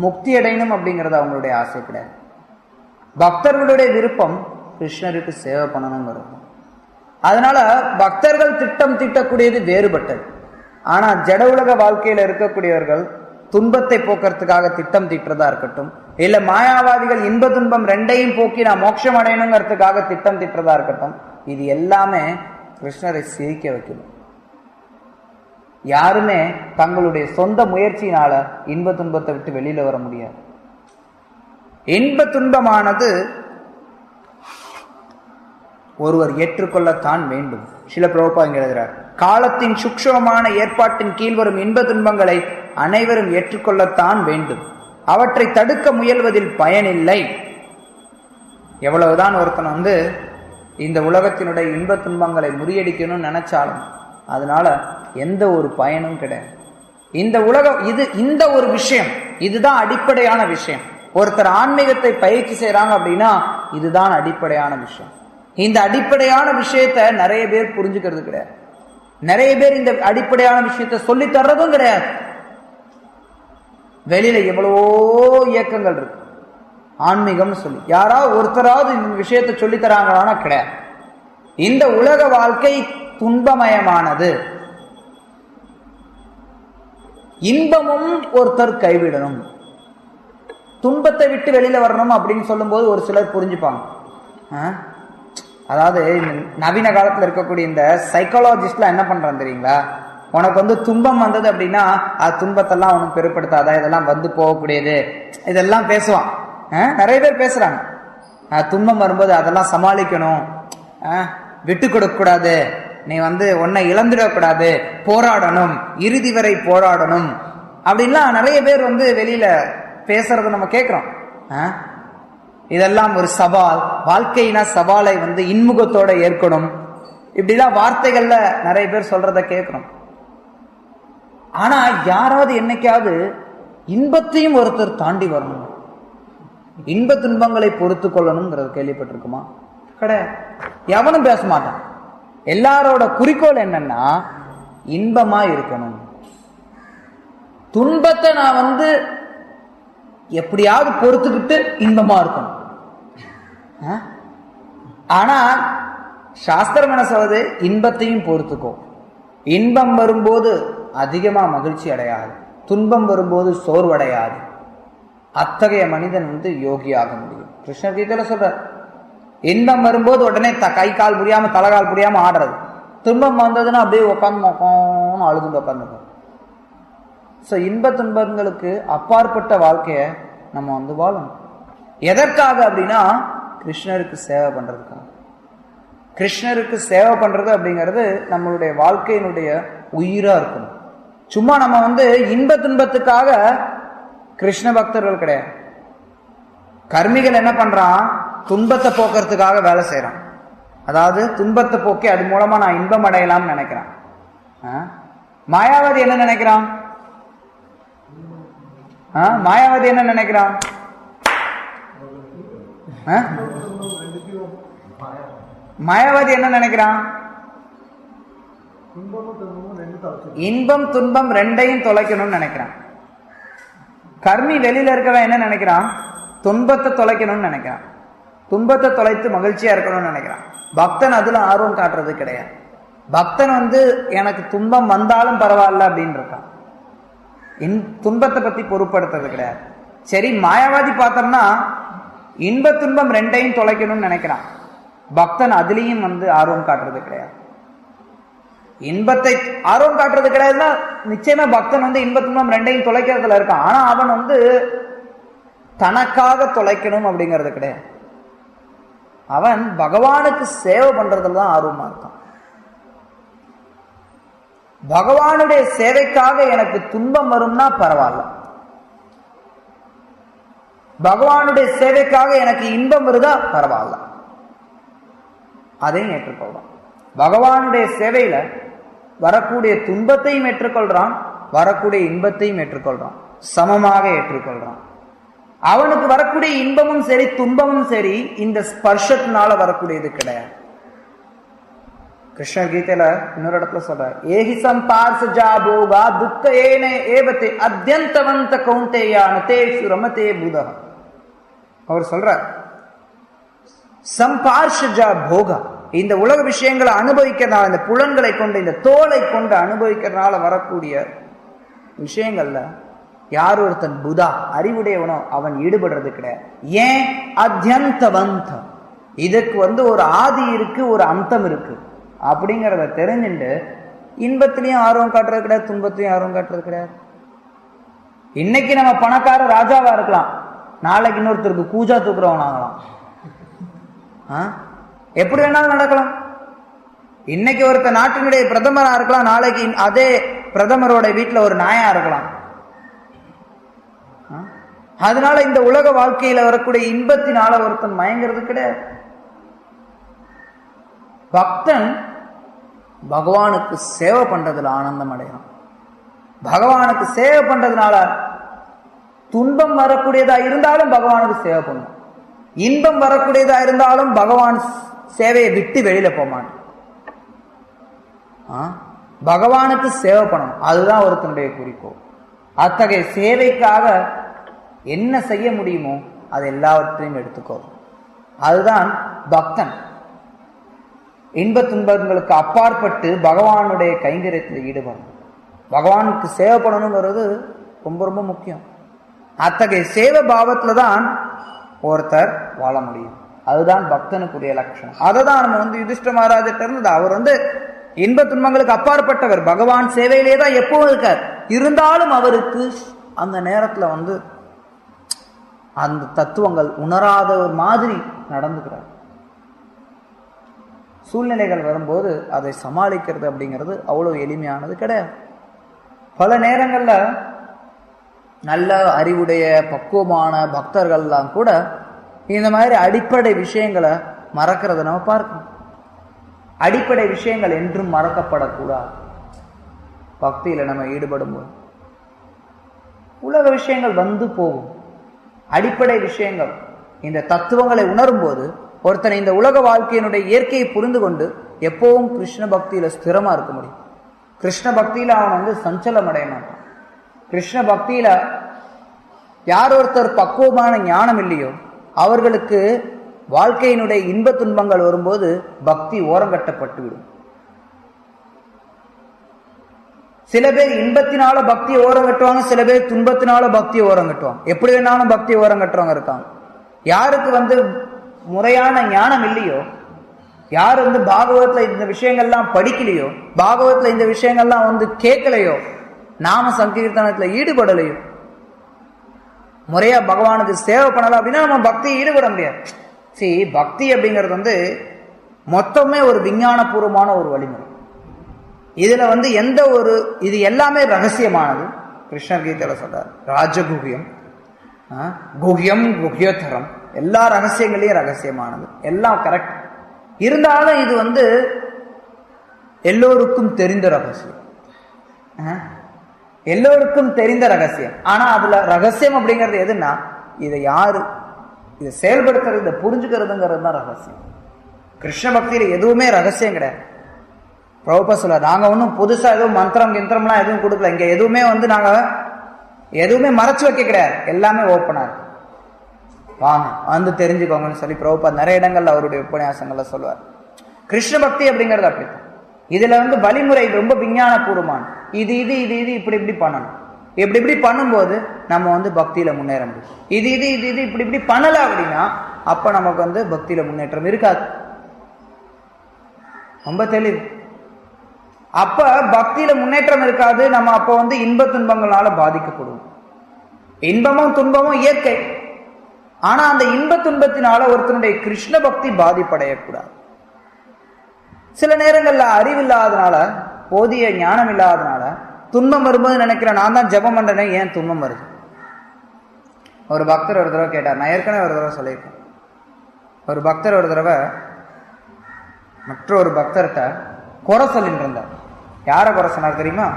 முக்தி அடையணும் அப்படிங்கிறது அவங்களுடைய ஆசை கிடையாது. பக்தர்களுடைய விருப்பம் கிருஷ்ணருக்கு சேவை பண்ணணுங்கிறது. அதனால பக்தர்கள் திட்டம் தீட்டக்கூடியது வேறுபட்டது. ஆனா ஜட உலக வாழ்க்கையில இருக்கக்கூடியவர்கள் துன்பத்தை போக்குறதுக்காக திட்டம் தீட்டுறதா இருக்கட்டும், இல்ல மாயாவாதிகள் இன்ப துன்பம் ரெண்டையும் போக்கி நான் மோட்சம் அடையணுங்கிறதுக்காக திட்டம் தீட்டுறதா இருக்கட்டும், இது எல்லாமே கிருஷ்ணரை சிரிக்க வைக்கணும். யாருமே தங்களுடைய சொந்த முயற்சியினால இன்ப துன்பத்தை விட்டு வெளியில வர முடியாது. இன்ப துன்பமானது ஒருவர் ஏற்றுக்கொள்ளத்தான் வேண்டும். ஸ்ரீல பிரபுபாதர் இங்க எழுதுறார், காலத்தின் சூக்ஷ்மமான ஏற்பாட்டின் கீழ் வரும் இன்ப துன்பங்களை அனைவரும் ஏற்றுக்கொள்ளத்தான் வேண்டும். அவற்றை தடுக்க முயல்வதில் பயனில்லை. எவ்வளவுதான் ஒருத்தன் இந்த உலகத்தினுடைய இன்ப துன்பங்களை முறியடிக்கணும்னு நினைச்சாலும் அதனால எந்த ஒரு பயனும் கிடையாது. இந்த உலகம் இந்த ஒரு விஷயம், இதுதான் அடிப்படையான விஷயம். ஒருத்தர் ஆன்மீகத்தை பயிற்சி செய்யறாங்க அப்படின்னா இதுதான் அடிப்படையான விஷயம். இந்த அடிப்படையான விஷயத்தை நிறைய பேர் புரிஞ்சுக்கிறது கிடையாது. நிறைய பேர் இந்த அடிப்படையான விஷயத்தை சொல்லி தர்றதும் கிடையாது. வெளியில எவ்வளவோ இயக்கங்கள் இருக்கு ஆன்மீகம் சொல்லி, யாராவது ஒருத்தராவது இந்த விஷயத்தை சொல்லி தராங்களான்னா கிடையாது. இந்த உலக வாழ்க்கை துன்பமயமானது. இன்பமும் ஒருத்தர் கைவிடணும், துன்பத்தை விட்டு வெளியில வரணும் அப்படின்னு சொல்லும் போது ஒரு சிலர் புரிஞ்சுப்பாங்க. அதாவது நவீன காலத்துல இருக்கக்கூடிய இந்த சைக்காலஜிஸ்ட்லாம் என்ன பண்றாங்க தெரியுங்களா, உனக்கு துன்பம் வந்தது அப்படின்னா அது துன்பத்தெல்லாம் உனக்கு பெருப்படுத்தாத, இதெல்லாம் போகக்கூடியது, இதெல்லாம் பேசுவான். நிறைய பேர் பேசுறாங்க. துன்பம் வரும்போது அதெல்லாம் சமாளிக்கணும், விட்டு கொடுக்க கூடாது, நீ உன்னை இழந்துடக்கூடாது, போராடணும், இறுதி வரை போராடணும் அப்படின்லாம் நிறைய பேர் வெளியில பேசுறத நம்ம கேட்கிறோம். இதெல்லாம் ஒரு சவால், வாழ்க்கையினா சவாலை இன்முகத்தோட ஏற்கணும், இப்படிலாம் வார்த்தைகள்ல நிறைய பேர் சொல்றத கேட்கிறோம். ஆனா யாராவது என்னைக்காவது இன்பத்தையும் ஒருத்தர் தாண்டி வரணும், இன்ப துன்பங்களை பொறுத்து கொள்ளணும்ங்கிறது கேள்விப்பட்டிருக்குமா? கிடையாது. எவனும் பேச மாட்டான். எல்லாரோட குறிக்கோள் என்னன்னா இன்பமா இருக்கணும். துன்பத்தை நான் எப்படியாவது பொறுத்துக்கிட்டு இன்பமா இருக்கணும். ஆனா சாஸ்திரம் என்ன சொல்றது, இன்பத்தையும் பொறுத்துக்கோ. இன்பம் வரும்போது அதிகமா மகிழ்ச்சி அடையாது, துன்பம் வரும்போது சோர்வடையாது. அத்தகைய மனிதன் யோகியாக முடியும். கிருஷ்ணர் கீதையில சொல்றார், இன்பம் வரும்போது உடனே கை கால் புரியாம தலைகால் புரியாம ஆடுறது, துன்பம் வந்ததுன்னா அப்படியே உட்காந்து அழுதுண்டு உட்காந்துருக்கும். இன்ப துன்பங்களுக்கு அப்பாற்பட்ட வாழ்க்கைய நம்ம வந்து வாழணும். எதற்காக அப்படின்னா கிருஷ்ணருக்கு சேவை பண்றதுக்காக. கிருஷ்ணருக்கு சேவை பண்றது அப்படிங்கிறது நம்மளுடைய வாழ்க்கையினுடைய உயிரா இருக்கணும். சும்மா நம்ம வந்து இன்ப துன்பத்துக்காக கிருஷ்ண பக்தர்கள் கிடையாது. கர்மிகள் என்ன பண்றான், துன்பத்தை போக்குறதுக்காக வேலை செய்யறான். அதாவது துன்பத்தை போக்கி அது மூலமா நான் இன்பம் அடையலாம்னு நினைக்கிறான். மாயாவதி என்ன நினைக்கிறான்? மாயாவதி என்ன நினைக்கிறான்? மாயாவதி என்ன நினைக்கிறான்? இன்பம் துன்பம் ரெண்டையும் தொலைக்கணும்னு நினைக்கிறான். கர்மி வெளியில இருக்கவன் என்ன நினைக்கிறான்? துன்பத்தை தொலைக்கணும்னு நினைக்கிறான். துன்பத்தை தொலைத்து மகிழ்ச்சியா இருக்கணும்னு நினைக்கிறான். பக்தன் அதுல ஆர்வம் காட்டுறது கிடையாது. பக்தன் வந்து எனக்கு துன்பம் வந்தாலும் பரவாயில்ல அப்படின்னு இருக்கான். துன்பத்தை பத்தி பொருட்படுத்துறது கிடையாது. சரி, மாயாவாதி பார்த்தோம்னா இன்ப துன்பம் ரெண்டையும் தொலைக்கணும்னு நினைக்கிறான். பக்தன் அதுலயும் வந்து ஆர்வம் காட்டுறது கிடையாது. இன்பத்தை ஆர்வம் காட்டுறது கிடையாதுன்னா நிச்சயமா பக்தன் வந்து இன்ப துன்பம் ரெண்டையும் தொலைக்கிறதுல இருக்கான். ஆனா அவன் வந்து தனக்காக தொலைக்கணும் அப்படிங்கிறது கிடையாது. அவன் பகவானுக்கு சேவை பண்றதுல தான் ஆர்வமா இருக்கான். பகவானுடைய சேவைக்காக எனக்கு துன்பம் வரும்னா பரவாயில்ல, பகவானுடைய சேவைக்காக எனக்கு இன்பம் வருதா பரவாயில்ல, அதையும் ஏற்றுக்கொள்றான். பகவானுடைய சேவையில வரக்கூடிய துன்பத்தையும் ஏற்றுக்கொள்றான், வரக்கூடிய இன்பத்தையும் ஏற்றுக்கொள்றான், சமமாக ஏற்றுக்கொள்றான். அவனுக்கு வரக்கூடிய இன்பமும் சரி துன்பமும் சரி இந்த ஸ்பர்ஷத்தினால வரக்கூடியது கிடையாது. கிருஷ்ண கீதையில இன்னொரு இடத்துல சொல்ற, ஏஹி சம்பார்ச ஜா போகா துக்க ஏனே ஏவத்தே அத்யந்தவந்த கௌந்தேயான தேஷு ரமதே புதஹ. அவர் சொல்ற சம்பார்ஷ ஜா போகா, இந்த உலக விஷயங்களை அனுபவிக்கிறதுனால, இந்த புலன்களை கொண்டு இந்த தோலை கொண்டு அனுபவிக்கிறதுனால வரக்கூடிய விஷயங்கள்ல யார் ஒருத்தன் புதா அறிவுடையவனோ அவன் ஈடுபடுறது கிடையாது. ஏன்? அத்யந்தவந்த, இதுக்கு வந்து ஒரு ஆதி இருக்கு, ஒரு அந்தம் இருக்கு அப்படிங்கிறத தெரிஞ்சுட்டு இன்பத்திலையும் ஆர்வம் காட்டுறது கிடையாது, துன்பத்திலையும் ஆர்வம் காட்டுறது கிடையாது. இன்னைக்கு நம்ம பணக்கார ராஜாவா இருக்கலாம், நாளைக்கு இன்னொருத்தருக்கு கூஜா தூக்குறவன் ஆகலாம். எப்படி வேணாலும் நடக்கலாம். இன்னைக்கு ஒருத்த நாட்டினுடைய பிரதமரா இருக்கலாம், நாளைக்கு அதே பிரதமரோட வீட்டுல ஒரு நாயா இருக்கலாம். அதனால இந்த உலக வாழ்க்கையில வரக்கூடிய இன்பத்தினால ஒருத்தன் மயங்கிறது கிடையாது. பக்தன் பகவானுக்கு சேவை பண்றதுல ஆனந்தம் அடையணும். பகவானுக்கு சேவை பண்றதுனால துன்பம் வரக்கூடியதா இருந்தாலும் பகவானுக்கு சேவை பண்ணும், இன்பம் வரக்கூடியதா இருந்தாலும் பகவான் சேவையை விட்டு வெளியில போமான். பகவானுக்கு சேவை பண்ணணும், அதுதான் ஒருத்தனுடைய குறிக்கோள். அத்தகைய சேவைக்காக என்ன செய்ய முடியுமோ அது எல்லாவற்றையும் எடுத்துக்கோ. அதுதான் பக்தன். இன்ப துன்பங்களுக்கு அப்பாற்பட்டு பகவானுடைய கைங்கரியத்தில் ஈடுபடும். பகவானுக்கு சேவை பண்ணணுங்கிறது ரொம்ப ரொம்ப முக்கியம். அத்தகைய சேவை பாவத்துல தான் ஒருத்தர் வாழ முடியும். அதுதான் பக்தனுக்குரிய லட்சணம். அதை தான் நம்ம வந்து யுதிஷ்ட மகாராஜிட்ட இருந்தது. அவர் வந்து இன்ப துன்பங்களுக்கு அப்பாற்பட்டவர், பகவான் சேவையிலே தான் எப்பவும் இருக்கார். இருந்தாலும் அவருக்கு அந்த நேரத்துல வந்து அந்த தத்துவங்கள் உணராத ஒரு மாதிரி நடந்துக்கிறார். சூழ்நிலைகள் வரும்போது அதை சமாளிக்கிறது அப்படிங்கிறது அவ்வளவு எளிமையானது கிடையாது. பல நேரங்கள்ல நல்ல அறிவுடைய பக்குவமான பக்தர்கள்லாம் கூட இந்த மாதிரி அடிப்படை விஷயங்களை மறக்கிறத நம்ம பார்க்கணும். அடிப்படை விஷயங்கள் என்றும் மறக்கப்படக்கூடாது. பக்தியில நம்ம ஈடுபடும் போது உலக விஷயங்கள் வந்து போகும். அடிப்படை விஷயங்கள், இந்த தத்துவங்களை உணரும் போது ஒருத்தனை இந்த உலக வாழ்க்கையினுடைய இயற்கையை புரிந்து கொண்டு எப்பவும் கிருஷ்ண பக்தியில ஸ்திரமா இருக்க முடியும். கிருஷ்ண பக்தியில அவன் வந்து சஞ்சலம் அடைய மாட்டான். கிருஷ்ண பக்தியில யார் ஒருத்தர் பக்குவமான ஞானம் இல்லையோ அவர்களுக்கு வாழ்க்கையினுடைய இன்ப துன்பங்கள் வரும்போது பக்தி ஓரங்கட்டப்பட்டு விடும். சில பேர் இன்பத்தினால பக்தியை ஓரம் கட்டுவாங்க, சில பேர் துன்பத்தினால பக்தியை ஓரம் கட்டுவாங்க. எப்படி வேணாலும் பக்தியை ஓரம் கட்டுறவங்க இருக்காங்க. யாருக்கு வந்து முறையான ஞானம் இல்லையோ, யார் வந்து பாகவத்துல இந்த விஷயங்கள்லாம் படிக்கலையோ, பாகவத்துல இந்த விஷயங்கள்லாம் வந்து கேட்கலையோ, நாம சங்கீர்த்தனத்துல ஈடுபடலையோ, முறையா பகவானுக்கு சேவை பண்ணலாம் அப்படின்னா நம்ம பக்தியை ஈடுபட முடியாது. சரி, பக்தி அப்படிங்கிறது வந்து மொத்தமே ஒரு விஞ்ஞானபூர்வமான ஒரு வழிமுறை. இதுல வந்து எந்த ஒரு இது எல்லாமே ரகசியமானது. கிருஷ்ணர் கீதையில சொல்றார், ராஜகுகியம், குகியம், குகியதரம், எல்லா ரகசியங்களையும் ரகசியமானது, எல்லாம் கரெக்ட். இருந்தாலும் இது வந்து எல்லோருக்கும் தெரிந்த ரகசியம், எல்லோருக்கும் தெரிந்த ரகசியம். ஆனா அதுல ரகசியம் அப்படிங்கிறது எதுன்னா, இதை யாரு இதை செயல்படுத்துறது, இதை புரிஞ்சுக்கிறதுங்கிறது தான் ரகசியம். கிருஷ்ண பக்தியில எதுவுமே ரகசியம் கிடையாது. பிரபுபா சொல்ல, நாங்க ஒன்றும் புதுசா எதுவும் மந்திரம் கிந்திரம்லாம் எதுவும் கொடுக்கல. இங்க எதுவுமே வந்து நாங்க எதுவுமே மறைச்சு வைக்க கிடையாது, எல்லாமே ஓப்பனா இருக்கு, வாங்க வந்து தெரிஞ்சுக்கோங்கன்னு சொல்லி பிரபுபா நிறைய இடங்கள்ல அவருடைய உபன்யாசங்கள்ல சொல்லுவார். கிருஷ்ண பக்தி அப்படிங்கிறது அப்படித்தான். இதுல வந்து வழிமுறை ரொம்ப விஞ்ஞான பூர்வமான, இது இது இது இது இப்படி இப்படி பண்ணணும், இப்படி இப்படி பண்ணும்போது நம்ம வந்து பக்தியில முன்னேற முடியும். இது இது இது இது இப்படி இப்படி பண்ணல அப்படின்னா அப்ப நமக்கு வந்து பக்தியில முன்னேற்றம் இருக்காது. ரொம்ப தெளிவு. அப்ப பக்தியில முன்னேற்றம் இருக்காது. நம்ம அப்ப வந்து இன்ப துன்பங்களால பாதிக்கப்படும். இன்பமும் துன்பமும் இயற்கை. ஆனா அந்த இன்ப துன்பத்தினால ஒருத்தனுடைய கிருஷ்ண பக்தி பாதிப்படையக்கூடாது. சில நேரங்கள்ல அறிவில்லாதனால, போதிய ஞானம் இல்லாதனால துன்பம் வரும்போது நினைக்கிறேன், நான் தான் ஜெபம் பண்றேனே, ஏன் துன்பம் வருது? ஒரு பக்தர் ஒரு தடவை கேட்டார், நான் ஏற்கனவே ஒரு தடவை சொல்லியிருக்கேன். ஒரு பக்தர் ஒரு தடவை மற்றொரு பக்தர்கிட்ட குறை சொல்லிட்டு இருந்தார். யாரை குறை சொன்னார் தெரியுமா?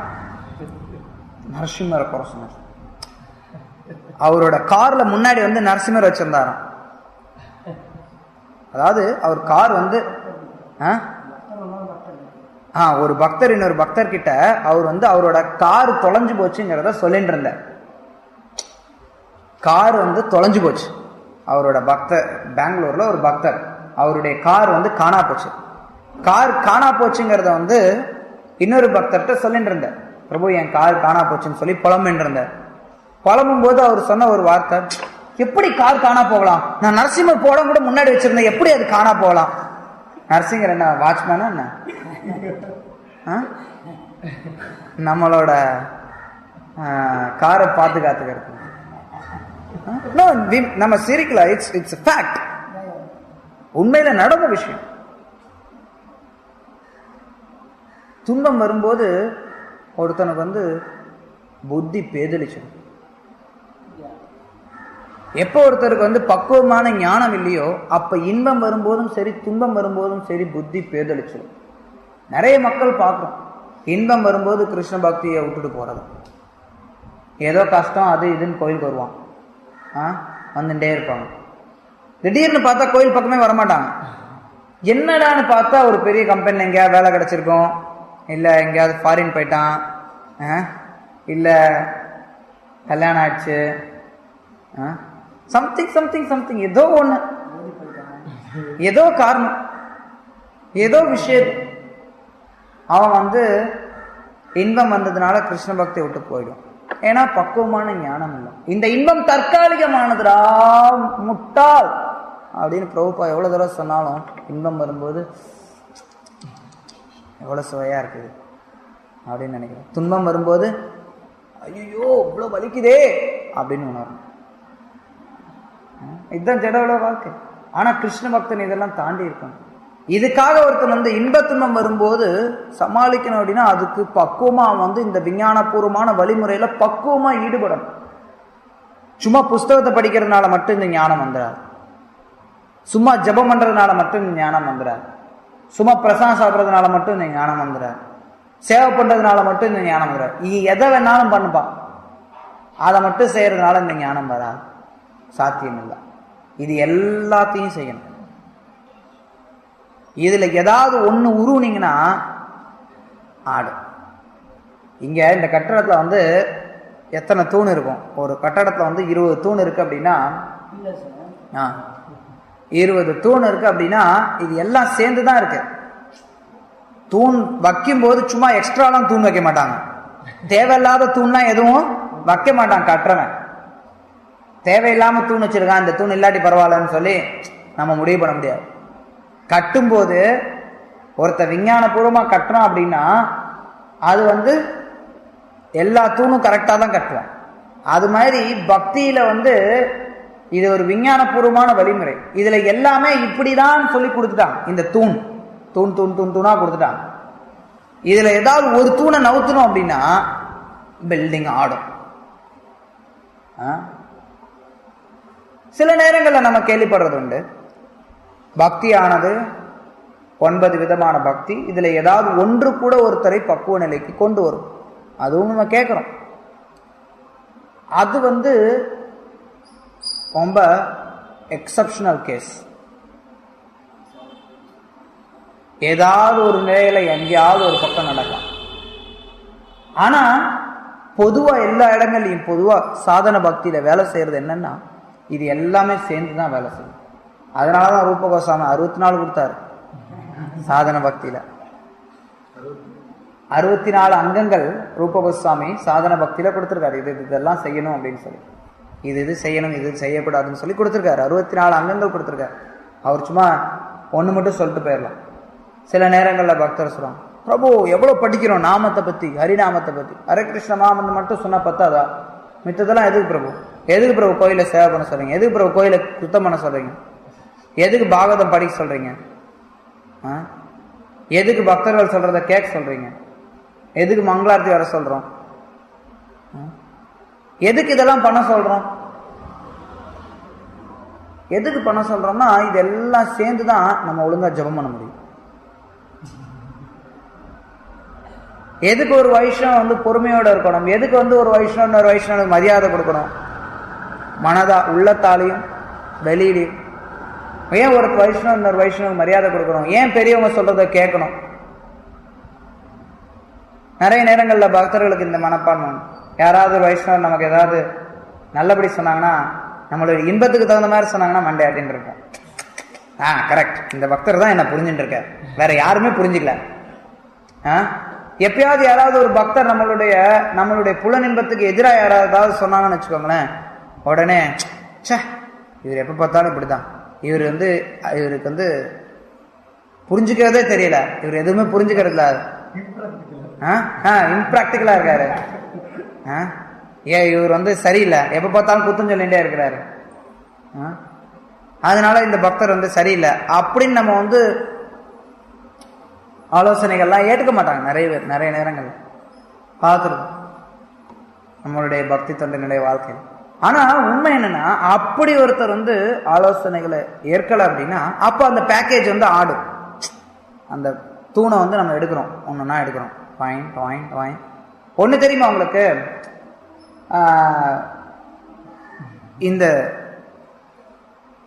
நரசிம்மரை குறை சொன்னார். அவரோட கார்ல முன்னாடி வந்து நரசிம்மர் வச்சிருந்தாராம். அதாவது அவர் கார் வந்து ஒரு பக்தர் இன்னொரு பக்தர் கிட்ட அவர் வந்து அவரோட கார் தொலைஞ்சு போச்சுங்கிறத சொல்லிட்டு இருந்தார். கார் வந்து தொலைஞ்சு போச்சு. அவரோட பக்தர், பெங்களூர்ல ஒரு பக்தர், அவருடைய கார் வந்து காணா போச்சு. கார் காணா போச்சுங்கிறத வந்து இன்னொரு பக்தர்கிட்ட சொல்லிட்டு இருந்தார். பிரபு, என் கார் காணா போச்சுன்னு சொல்லி புலம்பின்னு இருந்தார். புலம்பும் போது அவர் சொன்ன ஒரு வார்த்தை, எப்படி கார் காணா போகலாம்? நான் நரசிம்மர் போடம் கூட முன்னாடி வச்சிருந்தேன், எப்படி அது காணா போகலாம்? நரசிங்கர் என்ன வாட்ச்மேனா என்ன? நம்மளோட காரை பாதுகாத்துக்கிறது. நம்ம சிரிக்கலாம், இட்ஸ் ஃபேக்ட், உண்மையில நடந்த விஷயம். துன்பம் வரும்போது ஒருத்தனுக்கு வந்து புத்தி பேதலிச்சிடும். எப்போ ஒருத்தருக்கு வந்து பக்குவமான ஞானம் இல்லையோ அப்ப இன்பம் வரும்போதும் சரி துன்பம் வரும்போதும் சரி புத்தி பேதலிச்சிடும். நிறைய மக்கள் பார்க்கும், இன்பம் வரும்போது கிருஷ்ண பக்தியை விட்டுட்டு போறது, ஏதோ கஷ்டம் அது இதுன்னு கோயிலுக்கு வருவான், வந்துட்டே இருப்பாங்க. திடீர்னு பார்த்தா கோயில் பக்கமே வரமாட்டாங்க. என்னடான்னு பார்த்தா ஒரு பெரிய கம்பெனில எங்கேயாவது வேலை கிடைச்சிருக்கும், இல்லை எங்கேயாவது ஃபாரின் போயிட்டான், இல்லை கல்யாணம் ஆயிடுச்சு, சம்திங் சம்திங் சம்திங், ஏதோ ஒன்று, ஏதோ காரணம், ஏதோ விஷயம். அவன் வந்து இன்பம் வந்ததுனால கிருஷ்ண பக்தியை விட்டு போயிடும். ஏன்னா பக்குவமான ஞானம் இல்லை. இந்த இன்பம் தற்காலிகமானதுடா முட்டாள் அப்படின்னு பிரபுபா எவ்வளவு தடவை சொன்னாலும் இன்பம் வரும்போது எவ்வளவு சுவையா இருக்குது அப்படின்னு நினைக்கிறேன். துன்பம் வரும்போது ஐயோ இவ்வளவு வலிக்குதே அப்படின்னு உணரும். இதுதான் ஜடவள வாழ்க்கை. ஆனா கிருஷ்ண பக்தன் இதெல்லாம் தாண்டி இருக்கணும். இதுக்காக ஒருத்தன் வந்து இன்ப துன்பம் வரும்போது சமாளிக்கணும் அப்படின்னா அதுக்கு பக்குவமா வந்து இந்த விஞ்ஞானபூர்வமான வழிமுறையில பக்குவமா ஈடுபடணும். சும்மா புஸ்தகத்தை படிக்கிறதுனால மட்டும் இந்த ஞானம் வந்துடாது, சும்மா ஜபம் பண்றதுனால மட்டும் இந்த ஞானம் வந்துடாது, சும்மா பிரசாதம் சாப்பிட்றதுனால மட்டும் இந்த ஞானம் வந்துடாது, சேவை பண்றதுனால மட்டும் இந்த ஞானம் வராது. எதை வேணாலும் பண்ணுப்பா, அதை மட்டும் செய்யறதுனால இந்த ஞானம் வராது, சாத்தியம் இல்லை. இது எல்லாத்தையும் செய்யணும். இதுல ஏதாவது ஒண்ணு உருவுனீங்கன்னா ஆடும். இங்க இந்த கட்டடத்துல வந்து எத்தனை தூண் இருக்கும்? ஒரு கட்டடத்துல வந்து 20 தூண் இருக்கு அப்படின்னா 20 தூண் இருக்கு அப்படின்னா இது எல்லாம் சேர்ந்துதான் இருக்கு. தூண் வைக்கும் போது சும்மா எக்ஸ்ட்ராலாம் தூண் வைக்க மாட்டாங்க. தேவையில்லாத தூண்லாம் எதுவும் வைக்க மாட்டாங்க. கட்டுறவன் தேவையில்லாம தூண் வச்சிருக்கான், இந்த தூண் இல்லாட்டி பரவாயில்லன்னு சொல்லி நம்ம முடிவு பண்ண முடியாது. கட்டும்போது ஒருத்த விஞ்ஞானபூர்வமா கட்டுறோம் அப்படின்னா அது வந்து எல்லா தூணும் கரெக்டா தான் கட்டுவான். அது மாதிரி பக்தியில இது ஒரு விஞ்ஞானபூர்வமான வழிமுறை. இதுல எல்லாமே இப்படிதான் சொல்லி கொடுத்துட்டாங்க. இந்த தூண் தூண் தூண் தூண் தூணா கொடுத்துட்டாங்க. இதுல ஏதாவது ஒரு தூணை நவுத்தணும் அப்படின்னா பில்டிங் ஆடும். சில நேரங்களில் நம்ம கேள்விப்படுறது உண்டு, பக்தியானது 9 விதமான பக்தி, இதுல ஏதாவது ஒன்று கூட ஒருத்தரை பக்குவ நிலைக்கு கொண்டு வரும். அதுவும் நம்ம கேட்கிறோம். அது ரொம்ப எக்ஸப்ஷனல் கேஸ். ஏதாவது ஒரு நிலையில எங்கேயாவது ஒரு பக்கம் நடக்கலாம். ஆனா பொதுவா எல்லா இடங்கள்லையும் பொதுவா சாதன பக்தியில வேலை செய்யறது என்னன்னா, இது எல்லாமே சேர்ந்துதான் வேலை செய்யும். அதனாலதான் ரூப கோஸ்வாமி 64 கொடுத்தாரு. சாதன பக்தியில 64 அங்கங்கள் ரூப கோஸ்வாமி சாதன பக்தியில கொடுத்திருக்காரு. இதெல்லாம் செய்யணும் அப்படின்னு சொல்லி, இது செய்யணும், இது செய்யக்கூடாதுன்னு சொல்லி கொடுத்திருக்காரு. 64 அங்கங்கள் கொடுத்திருக்காரு. அவர் சும்மா ஒண்ணு மட்டும் சொல்லிட்டு போயிடலாம். சில நேரங்கள்ல பக்தர் சொல்றாங்க, பிரபு எவ்வளவு படிக்கிறோம் நாமத்தை பத்தி, ஹரிநாமத்தை பத்தி, ஹரே கிருஷ்ண நாமம் மட்டும் சொன்னா பத்தாதா? மித்ததெல்லாம் எதுக்கு பிரபு? எதுக்கு பிரபு கோயில சேவை பண்ண சொல்றீங்க? எதுக்கு பிரபு கோயில சுத்தம் பண்ண சொல்றீங்க? எதுக்கு பாகவதம் படிக்க சொல்றீங்க? எதுக்கு பக்தர்கள் சொல்றத கேட்க சொல்றீங்க? எதுக்கு மங்களாரத்தி வர சொல்றோம்? எதுக்கு இதெல்லாம் பண்ண சொல்றோம்? எதுக்கு பண்ண சொல்றோம்னா, இதெல்லாம் சேர்ந்துதான் நம்ம ஒழுங்கா ஜெபம் பண்ண முடியும். எதுக்கு ஒரு வைஷ்ணவன் பொறுமையோட இருக்கணும்? எதுக்கு ஒரு வைஷ்ணவன் இன்னொரு வைஷ்ணவனுக்கு மரியாதை கொடுக்கணும்? மனதா உள்ளத்தாலையும் வெளியிலையும். ஏன் ஒரு வைஷ்ணவன் இன்னொரு வைஷ்ணவனுக்கு மரியாதை கொடுக்கணும்? ஏன் பெரியவங்க சொல்றத கேட்கணும்? நிறைய நேரங்கள்ல பக்தர்களுக்கு இந்த மனப்பான்மை. யாராவது வைஷ்ணவன் நமக்கு ஏதாவது நல்லபடி சொன்னாங்கன்னா, நம்மளுடைய இன்பத்துக்கு தகுந்த மாதிரி சொன்னாங்கன்னா மண்டே அப்படின்னு இருக்கும். கரெக்ட், இந்த பக்தர் தான் என்ன புரிஞ்சுட்டு இருக்கார், வேற யாருமே புரிஞ்சுக்கல. எப்பயாவது யாராவது ஒரு பக்தர் நம்மளுடைய புலனின்பத்துக்கு எதிராக யாராவது சொன்னாங்கன்னு வச்சுக்கோங்களேன், உடனே இவர் எப்ப பார்த்தாலும் இப்படிதான், இவருக்கு புரிஞ்சுக்கிறதே தெரியல, இவர் எதுவுமே புரிஞ்சுக்கிறதுல இம்ப்ராக்டிகலா இருக்காரு, இவர் சரியில்லை, எப்ப பார்த்தாலும் குத்தம் சொல்லிட்டே இருக்கிறாரு, அதனால இந்த பக்தர் சரியில்லை அப்படின்னு நம்ம ஆலோசனைகள்லாம் ஏற்றுக்க மாட்டாங்க. நிறைய பேர் நிறைய நேரங்கள் பார்க்கறது நம்மளுடைய பக்தி தொண்டினுடைய வாழ்க்கையில். ஆனா உண்மை என்னன்னா, அப்படி ஒருத்தர் ஆலோசனைகளை ஏற்கல அப்படின்னா, அப்ப அந்த பேக்கேஜ் ஆடும். அந்த தூணை நம்ம எடுக்கிறோம், ஒண்ணுன்னா எடுக்கிறோம். ஒண்ணு தெரியுமா உங்களுக்கு, இந்த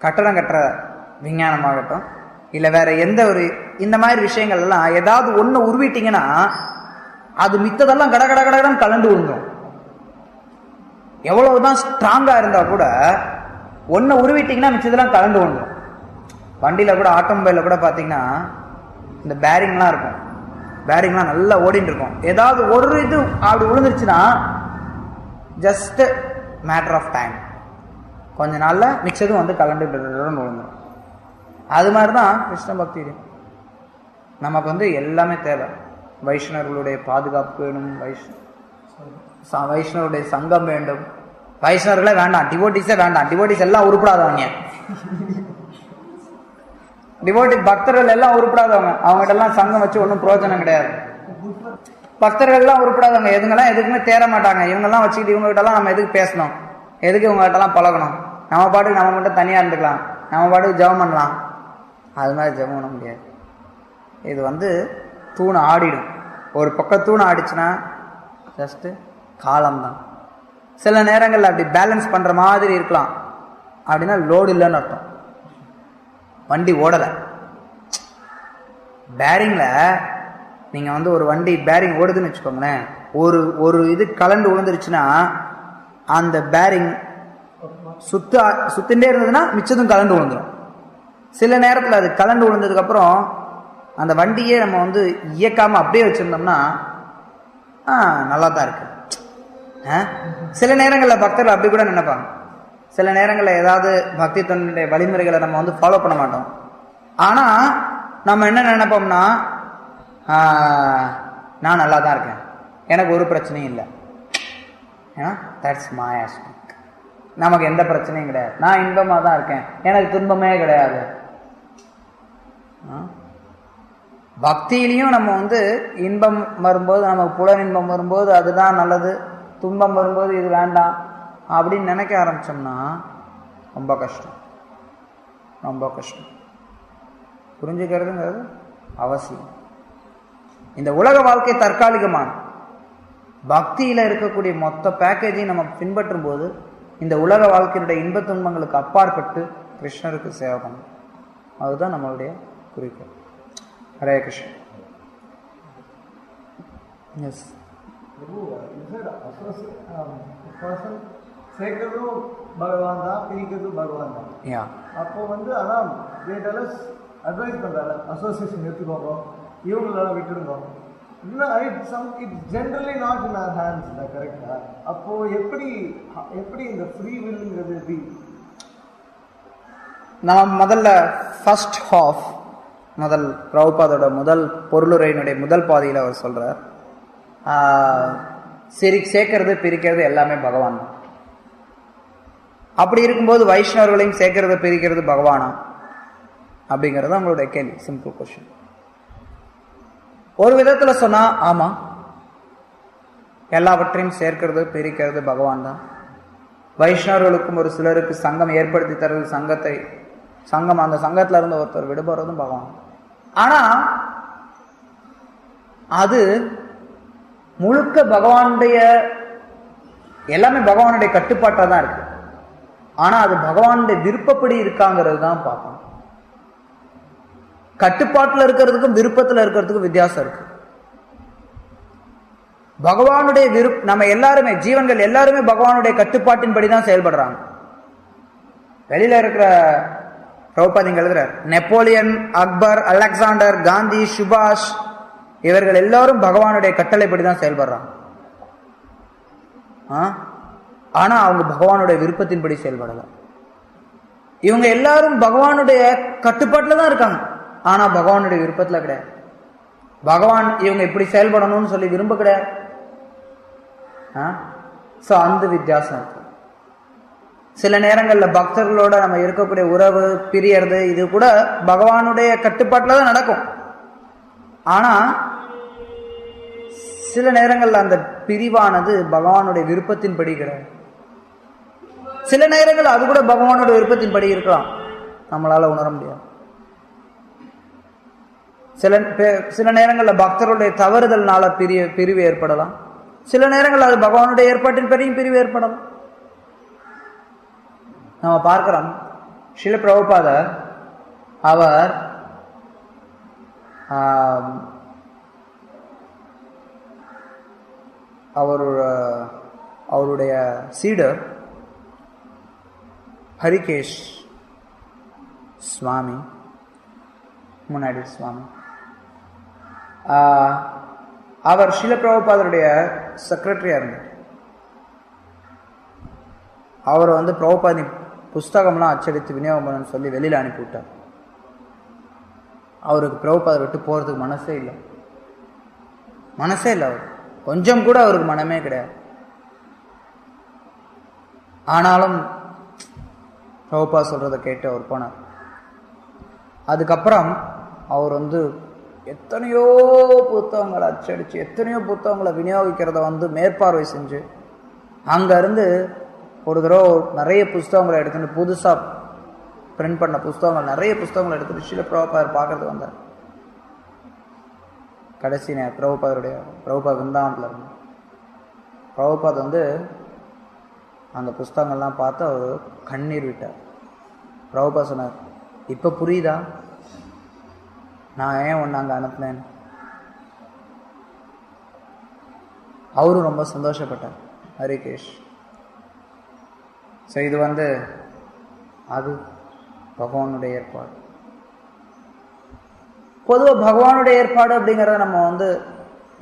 கட்டடம் கட்டுற விஞ்ஞானமாகட்டும் இல்ல வேற எந்த ஒரு இந்த மாதிரி விஷயங்கள் எல்லாம், ஏதாவது ஒண்ணு உருவிட்டீங்கன்னா அது மித்ததெல்லாம் கட கட கடன்னு கலந்து விழுந்துடும். எவ்வளவுதான் ஸ்ட்ராங்கா இருந்தா கூட ஒன்ன உருவிட்டீங்கன்னா மிச்சதெல்லாம் கலந்து விழுந்துடும். வண்டியில கூட, ஆட்டோமொபைல கூட பாத்தீங்கன்னா இந்த பேரிங்லாம் இருக்கும், பேரிங்லாம் நல்லா ஓடிட்டு இருக்கும். ஏதாவது ஒரு இது அப்படி விழுந்துருச்சுன்னா ஜஸ்ட் மேட்டர் ஆஃப் டைம், கொஞ்ச நாள்ல மிச்சதும் கலந்து விழுந்துடும். அது மாதிரிதான் கிருஷ்ண பக்தி. நமக்கு எல்லாமே தேவை. வைஷ்ணவர்களுடைய பாதுகாப்பு வேணும், வைஷ்ணவருடைய சங்கம் வேண்டும். வைஷ்ணவர்களே வேண்டாம், டிவோட்டிஸே வேண்டாம், டிவோட்டிஸ் எல்லாம் உருப்படாதவங்க, டிவோட்டி பக்தர்கள் எல்லாம் உருப்படாதவங்க, அவங்ககிட்ட எல்லாம் சங்கம் வச்சு ஒன்றும் பிரயோஜனம் கிடையாது. பக்தர்கள் எல்லாம் உருப்படாதவங்க, எதுங்கெல்லாம் எதுக்குமே தேர மாட்டாங்க. இவங்கெல்லாம் வச்சுக்கிட்டு இவங்ககிட்ட எல்லாம் நம்ம எதுக்கு பேசணும், எதுக்கு இவங்ககிட்ட எல்லாம் பழகணும்? நம்ம பாட்டுக்கு நம்ம மட்டும் தனியா இருந்துக்கலாம், நம்ம பாட்டுக்கு ஜெபம் பண்ணலாம். அது மாதிரி ஜெபம் பண்ண முடியாது. இது தூணை ஆடிடும். ஒரு பக்கம் தூணை ஆடிச்சுன்னா ஜஸ்ட் காலம்தான். சில நேரங்கள்ல அப்படி பேலன்ஸ் பண்ற மாதிரி இருக்கலாம், அப்படின்னா லோடு இல்லைன்னு அர்த்தம், வண்டி ஓடல. பேரிங்ல நீங்க ஒரு வண்டி பேரிங் ஓடுதுன்னு வச்சுக்கோங்களேன், ஒரு இது கலண்டு விழுந்துருச்சுன்னா அந்த பேரிங் சுத்திண்டே இருந்ததுன்னா மிச்சதும் கலண்டு விழுந்துடும். சில நேரத்தில் அது கலண்டு விழுந்ததுக்கு அப்புறம் அந்த வண்டியே நம்ம இயக்காம அப்படியே வச்சிருந்தோம்னா நல்லா தான் இருக்கு. சில நேரங்களில் பக்தர்கள் அப்படி கூட நினைப்பாங்க. சில நேரங்களில் ஏதாவது பக்தி தொண்டினுடைய வழிமுறைகளை நம்ம ஃபாலோ பண்ண மாட்டோம். ஆனா நம்ம என்ன நினைப்போம்னா, நான் நல்லா தான் இருக்கேன், எனக்கு ஒரு பிரச்சனையும் இல்லை, ஏன்னா தட்ஸ் மாயாஸ்மிக். நமக்கு எந்த பிரச்சனையும் கிடையாது, நான் இன்பமாக தான் இருக்கேன், எனக்கு துன்பமே கிடையாது. பக்தியிலையும் நம்ம இன்பம் வரும்போது, நமக்கு புலன் இன்பம் வரும்போது அதுதான் நல்லது, துன்பம் வரும்போது இது வேண்டாம் அப்படின்னு நினைக்க ஆரம்பிச்சோம்னா ரொம்ப கஷ்டம், ரொம்ப கஷ்டம். புரிஞ்சுக்கிறதுங்கிறது அவசியம். இந்த உலக வாழ்க்கை தற்காலிகமான, பக்தியில இருக்கக்கூடிய மொத்த பேக்கேஜையும் நம்ம பின்பற்றும் போது இந்த உலக வாழ்க்கையினுடைய இன்ப துன்பங்களுக்கு அப்பாற்பட்டு கிருஷ்ணருக்கு சேவை பண்ணணும். அதுதான் நம்மளுடைய குறிக்கோள். ஹரே கிருஷ்ணன். எஸ், சேர்க்கிறதும் பகவான் தான், பிரிக்கிறதும் பகவான் தான். அப்போ ஆனால் அட்வைஸ் பண்றாங்க, அசோசியேஷன் எடுத்துக்கோங்க, இவங்களெல்லாம் விட்டுடுங்க. It's generally not in our hands. கரெக்டா? அப்போ எப்படி இந்த ஃப்ரீ வில்லுங்கிறது எப்படி? நான் முதல்ல ஃபர்ஸ்ட் ஹாஃப், பிரபுபாதோட முதல் பொருளுரையினுடைய முதல் பாதையில் அவர் சொல்றார், சேர்க்கிறது பிரிக்கிறது எல்லாமே பகவான் தான். அப்படி இருக்கும்போது வைஷ்ணவர்களையும் சேர்க்கிறது பிரிக்கிறது பகவானா அப்படிங்கிறது அவங்களுடைய கேள்வி. Simple question. ஒரு விதத்துல சொன்னா ஆமா, எல்லாவற்றையும் சேர்க்கிறது பிரிக்கிறது பகவான் தான். வைஷ்ணவர்களுக்கும் ஒரு சிலருக்கு சங்கம் ஏற்படுத்தி தருவது, சங்கம் அந்த சங்கத்துல இருந்து ஒருத்தர் விடுபடுறதும் பகவான். ஆனா அது முழுக்க பகவானுடைய, எல்லாமே பகவானுடைய கட்டுப்பாட்டா தான் இருக்கு. ஆனா அது பகவானுடைய விருப்பப்படி இருக்காங்கிறது தான் பார்க்கணும். கட்டுப்பாட்டுல இருக்கிறதுக்கும் விருப்பத்துல இருக்கிறதுக்கும் வித்தியாசம் இருக்கு. பகவானுடைய நம்ம எல்லாருமே, ஜீவன்கள் எல்லாருமே பகவானுடைய கட்டுப்பாட்டின் படிதான் செயல்படுறாங்க. வெளியில இருக்கிற பிரபுபாதிங்க எழுதுறார், நெப்போலியன், அக்பர், அலெக்சாண்டர், காந்தி, சுபாஷ், இவர்கள் எல்லாரும் பகவானுடைய கட்டளைப்படிதான் செயல்படுறாங்க. ஆனா அவங்க பகவானுடைய விருப்பத்தின்படி செயல்படல. இவங்க எல்லாரும் பகவானுடைய கட்டுப்பாட்டுல தான் இருக்காங்க, ஆனா பகவானுடைய விருப்பத்துல கிடையாது. பகவான் இவங்க இப்படி செயல்படணும்னு சொல்லி விரும்ப கிடையாது. அந்த வித்தியாசம் இருக்கு. சில நேரங்கள்ல பக்தர்களோட நம்ம இருக்கக்கூடிய உறவு பிரியறது, இது கூட பகவானுடைய கட்டுப்பாட்டுல தான் நடக்கும். ஆனா சில நேரங்கள்ல அந்த பிரிவானது பகவானுடைய விருப்பத்தின்படி கிடையாது. சில நேரங்கள் அது கூட பகவானுடைய விருப்பத்தின்படி இருக்கலாம், நம்மளால உணர முடியாது. சில நேரங்கள்ல பக்தர்களுடைய தவறுதல்னால பிரிவு ஏற்படலாம். சில நேரங்கள் அது பகவானுடைய ஏற்பாட்டின் பெரிய பிரிவு ஏற்படலாம். நம்ம பார்க்கிறோம், ஸ்ரீல பிரபுபாதர் அவர் அவருடைய சீடர் ஹரிகேஷ் சுவாமி, முன்னாடி சுவாமி, அவர் ஸ்ரீல பிரபுபாதருடைய செக்ரட்டரியா இருந்தார். அவர் பிரபுபாதி புஸ்தகம்லாம் அச்சடித்து விநியோகம் பண்ணணும்னு சொல்லி வெளியில அனுப்பிவிட்டார். அவருக்கு பிரபுபாதர் விட்டு போறதுக்கு மனசே இல்லை. அவர் கொஞ்சம் கூட அவருக்கு மனமே கிடையாது. ஆனாலும் பிரபுபாத சொல்றதை கேட்டு அவர் போனார். அதுக்கப்புறம் அவர் எத்தனையோ புத்தகங்களை அச்சடிச்சு, எத்தனையோ புத்தகங்களை விநியோகிக்கிறத மேற்பார்வை செஞ்சு, அங்க இருந்து ஒரு தடவை நிறைய புஸ்தகங்களை எடுத்துட்டு, புதுசா பிரிண்ட் பண்ண புஸ்தகங்கள், நிறைய புஸ்தகங்களை எடுத்துட்டு ஸ்ரீல பிரபுபாதர் பார்க்கறது வந்தார். கடைசி பிரபுபாத விருந்தாவனத்தில் இருந்தார். பிரபுபாத் அந்த புஸ்தகங்கள்லாம் பார்த்து அவர் கண்ணீர் விட்டார். பிரபுபாத் சொன்னார், இப்ப புரியுதா நான் ஏன் ஒன்று அங்கே அனுப்புனேன்? அவரும் ரொம்ப சந்தோஷப்பட்டார், ஹரிகேஷ். ஸோ இது அது பகவானுடைய ஏற்பாடு. பொதுவாக பகவானுடைய ஏற்பாடு அப்படிங்கிறத நம்ம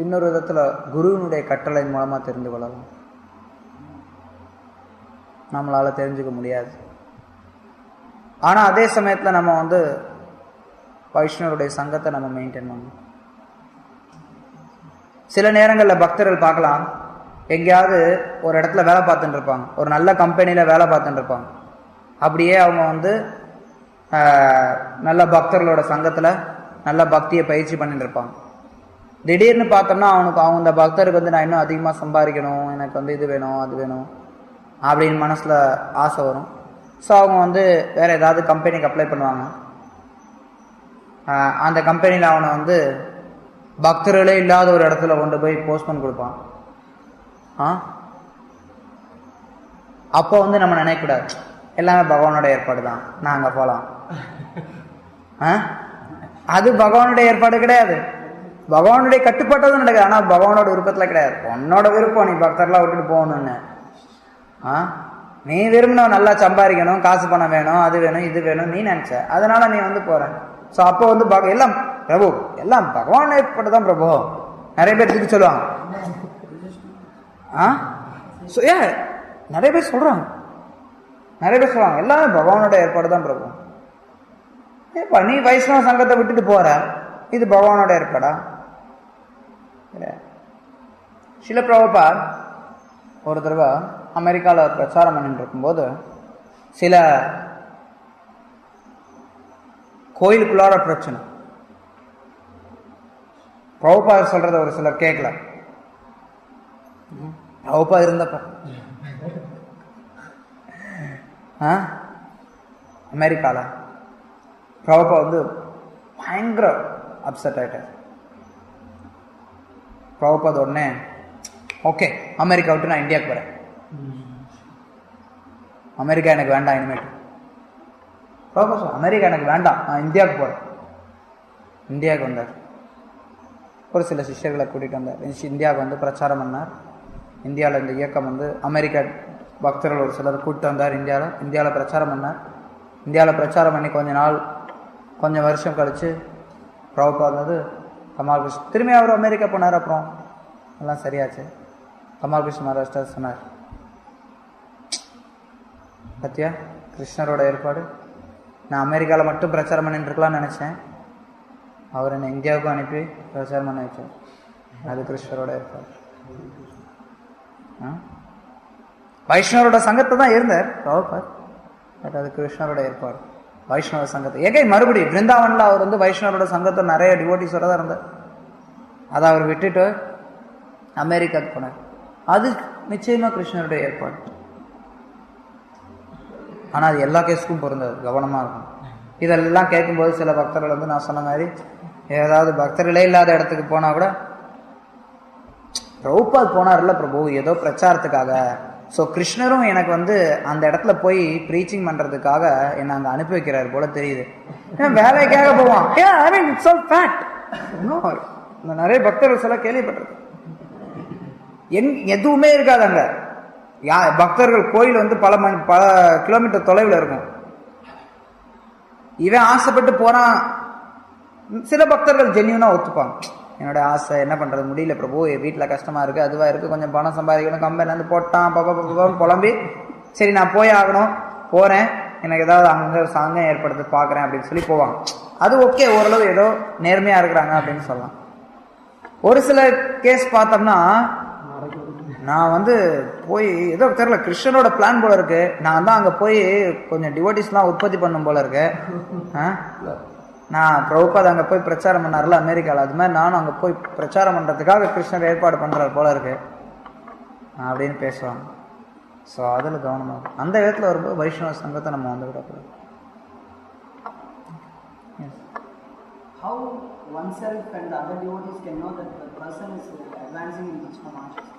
இன்னொரு விதத்தில் குருவினுடைய கட்டளை மூலமாக தெரிந்து கொள்ளலாம். நம்மளால தெரிஞ்சுக்க முடியாது. ஆனால் அதே சமயத்தில் நம்ம வைஷ்ணவருடைய சங்கத்தை நம்ம மெயின்டைன் பண்ணணும். சில நேரங்களில் பக்தர்கள் பார்க்கலாம், எங்கேயாவது ஒரு இடத்துல வேலை பார்த்துட்டு இருப்பாங்க, ஒரு நல்ல கம்பெனியில் வேலை பார்த்துட்டு இருப்பாங்க. அப்படியே அவங்க வந்து நல்ல பக்தர்களோட சங்கத்தில் நல்ல பக்தியை பயிற்சி பண்ணிட்டு இருப்பாங்க. திடீர்னு பார்த்தோம்னா அவங்க அந்த பக்தருக்கு வந்து நான் இன்னும் அதிகமாக சம்பாதிக்கணும், எனக்கு வந்து இது வேணும் அது வேணும் அப்படின்னு மனசில் ஆசை வரும். ஸோ அவங்க வந்து வேறு ஏதாவது கம்பெனிக்கு அப்ளை பண்ணுவாங்க. அந்த கம்பெனியில் அவனை வந்து பக்தர்களே இல்லாத ஒரு இடத்துல கொண்டு போய் போஸ்ட்மெண்ட் கொடுப்பான். அப்போ வந்து நம்ம நினைக்கக்கூடாது எல்லாமே பகவானோட ஏற்பாடு தான், நான் அங்கே போகலாம். அது பகவானுடைய ஏற்பாடு கிடையாது, பகவானுடைய கட்டுப்பாட்டை தான் நடக்குது. ஆனால் பகவானோட விருப்பத்தில் கிடையாது. உன்னோட விருப்பம் நீ பக்தர்லாம் விட்டுட்டு போகணும்னு. நீ விரும்பின நல்லா சம்பாதிக்கணும், காசு பணம் வேணும், அது வேணும் இது வேணும் நீ நினைச்ச, அதனால நீ வந்து போற. ஸோ அப்போ வந்து எல்லாம் பிரபு எல்லாம் பகவான் ஏற்பட்டு தான் பிரபு நிறைய பேர் திருப்பி சொல்லுவாங்க. நிறைய பேர் சொல்றாங்க எல்லாமே பகவானோட ஏற்பாடு தான் பிரபு. ஏப்பா நீ வைஷ்ணவ சங்கத்தை விட்டுட்டு போற, இது பகவானோட ஏற்பாடா? சில பிரபுபாத் ஒரு தடவை அமெரிக்காவில் பிரச்சாரம் பண்ணிட்டு இருக்கும்போது சில கோயிலுக்குள்ளார பிரச்சனை. பிரபுபாத் சொல்றத ஒரு சிலர் கேட்கல. பிரபுபாத் இருந்தப்ப அமெரிக்காவில் பிரபுபாத் வந்து பயங்கர அப்செட் ஆயிட்டார். பிரபுபாத் உடனே ஓகே அமெரிக்கா விட்டு நான் இந்தியாவுக்கு வரேன், அமெரிக்கா எனக்கு வேண்டாம் இனிமேட்டு. அமெரிக்கா எனக்கு வேண்டாம், நான் இந்தியாவுக்கு போறேன். இந்தியாவுக்கு வந்தார், ஒரு சில சிஷ்யர்களை கூட்டிகிட்டு வந்தார். இந்தியாவுக்கு வந்து பிரச்சாரம் பண்ணார். இந்தியாவில் இந்த இயக்கம் வந்து அமெரிக்கா பக்தர்கள் ஒரு சிலர் கூப்பிட்டு வந்தார். இந்தியாவில் பிரச்சாரம் பண்ணார். இந்தியாவில் பிரச்சாரம் பண்ணி கொஞ்சம் வருஷம் கழித்து பிரபுபாத் வந்து கமால் கிருஷ்ணன் திரும்பி அவர் அமெரிக்கா போனார். அப்புறம் எல்லாம் சரியாச்சு. கமால் கிருஷ்ண மகாராஷ்டிரா சொன்னார், பத்தியா கிருஷ்ணரோட ஏற்பாடு, நான் அமெரிக்காவில் மட்டும் பிரச்சாரம் பண்ணிட்டு இருக்கலாம்னு நினச்சேன், அவர் என்னை இந்தியாவுக்கும் அனுப்பி பிரச்சாரம் பண்ண வச்சார். அது கிருஷ்ணரோட ஏற்பாடு. வைஷ்ணவரோட சங்கத்தை தான் இருந்தார் பிரபுபாத், பட் அது கிருஷ்ணரோட ஏற்பாடு. வைஷ்ணவ சங்கத்தை ஏகை மறுபடியும் பிருந்தாவனில் அவர் வந்து வைஷ்ணவரோட சங்கத்தை நிறைய டிவோட்டிஸோட தான் இருந்தார். அதை அவர் விட்டுட்டு அமெரிக்காவுக்கு போனார். அது நிச்சயமா கிருஷ்ணருடைய ஏற்பாடு. ஆனால் அது எல்லா கேஸுக்கும் பொருந்தாது, கவனமாக இருக்கும். இதெல்லாம் கேட்கும்போது சில பக்தர்கள் வந்து நான் சொன்ன மாதிரி ஏதாவது பக்தர்களே இல்லாத இடத்துக்கு போனால் கூட பிரபுபாத் போனார்ல பிரபு ஏதோ பிரச்சாரத்துக்காக, ஸோ கிருஷ்ணரும் எனக்கு வந்து அந்த இடத்துல போய் ப்ரீச்சிங் பண்ணுறதுக்காக என்னை அங்கே அனுப்பி வைக்கிறார் போல தெரியுது. வேலைக்காக போவான். நிறைய பக்தர்கள் சில கேள்விப்பட்டிருக்கேன். எதுவுமே இருக்காது அங்க. பக்தர்கள் கோயில் வந்து பல கிலோமீட்டர் தொலைவில் இருக்கும். இவன் ஆசைப்பட்டு போறான். சில பக்தர்கள் ஜென்யூனா ஒத்துப்பாங்க, என்னோட ஆசை என்ன பண்றது முடியல பிரபு, வீட்டில் கஷ்டமா இருக்கு, அதுவா இருக்கு, கொஞ்சம் பணம் சம்பாதிக்கணும், கம்பெனி வந்து போட்டான் புலம்பி சரி நான் போய் ஆகணும், போறேன், எனக்கு ஏதாவது அங்கே ஒரு சாங்கம் ஏற்படுத்தி பார்க்குறேன் அப்படின்னு சொல்லி போவாங்க. அது ஓகே, ஓரளவு ஏதோ நேர்மையா இருக்கிறாங்க அப்படின்னு சொல்லலாம். ஒரு சில கேஸ் பார்த்தோம்னா நான் வந்து போய் ஏதோ தெரியல கிருஷ்ணனோட பிளான் போல இருக்கு, நான் தான் அங்கே போய் கொஞ்சம் டிவோட்டிஸ்லாம் உற்பத்தி பண்ணும் போல இருக்கு. நான் பிரபுபாத் அங்கே போய் பிரச்சாரம் பண்ணார்ல அமெரிக்காவில், அது மாதிரி நானும் அங்கே போய் பிரச்சாரம் பண்ணுறதுக்காக கிருஷ்ணர் ஏற்பாடு பண்ணுறாரு போல இருக்கு அப்படின்னு பேசுவாங்க. ஸோ அதில் கவனமாக அந்த விதத்தில் வரும்போது வைஷ்ணவ சங்கத்தை நம்ம வந்து விடக்கூடாது. How oneself and the other devotees can know that the person is advancing in Krishna consciousness?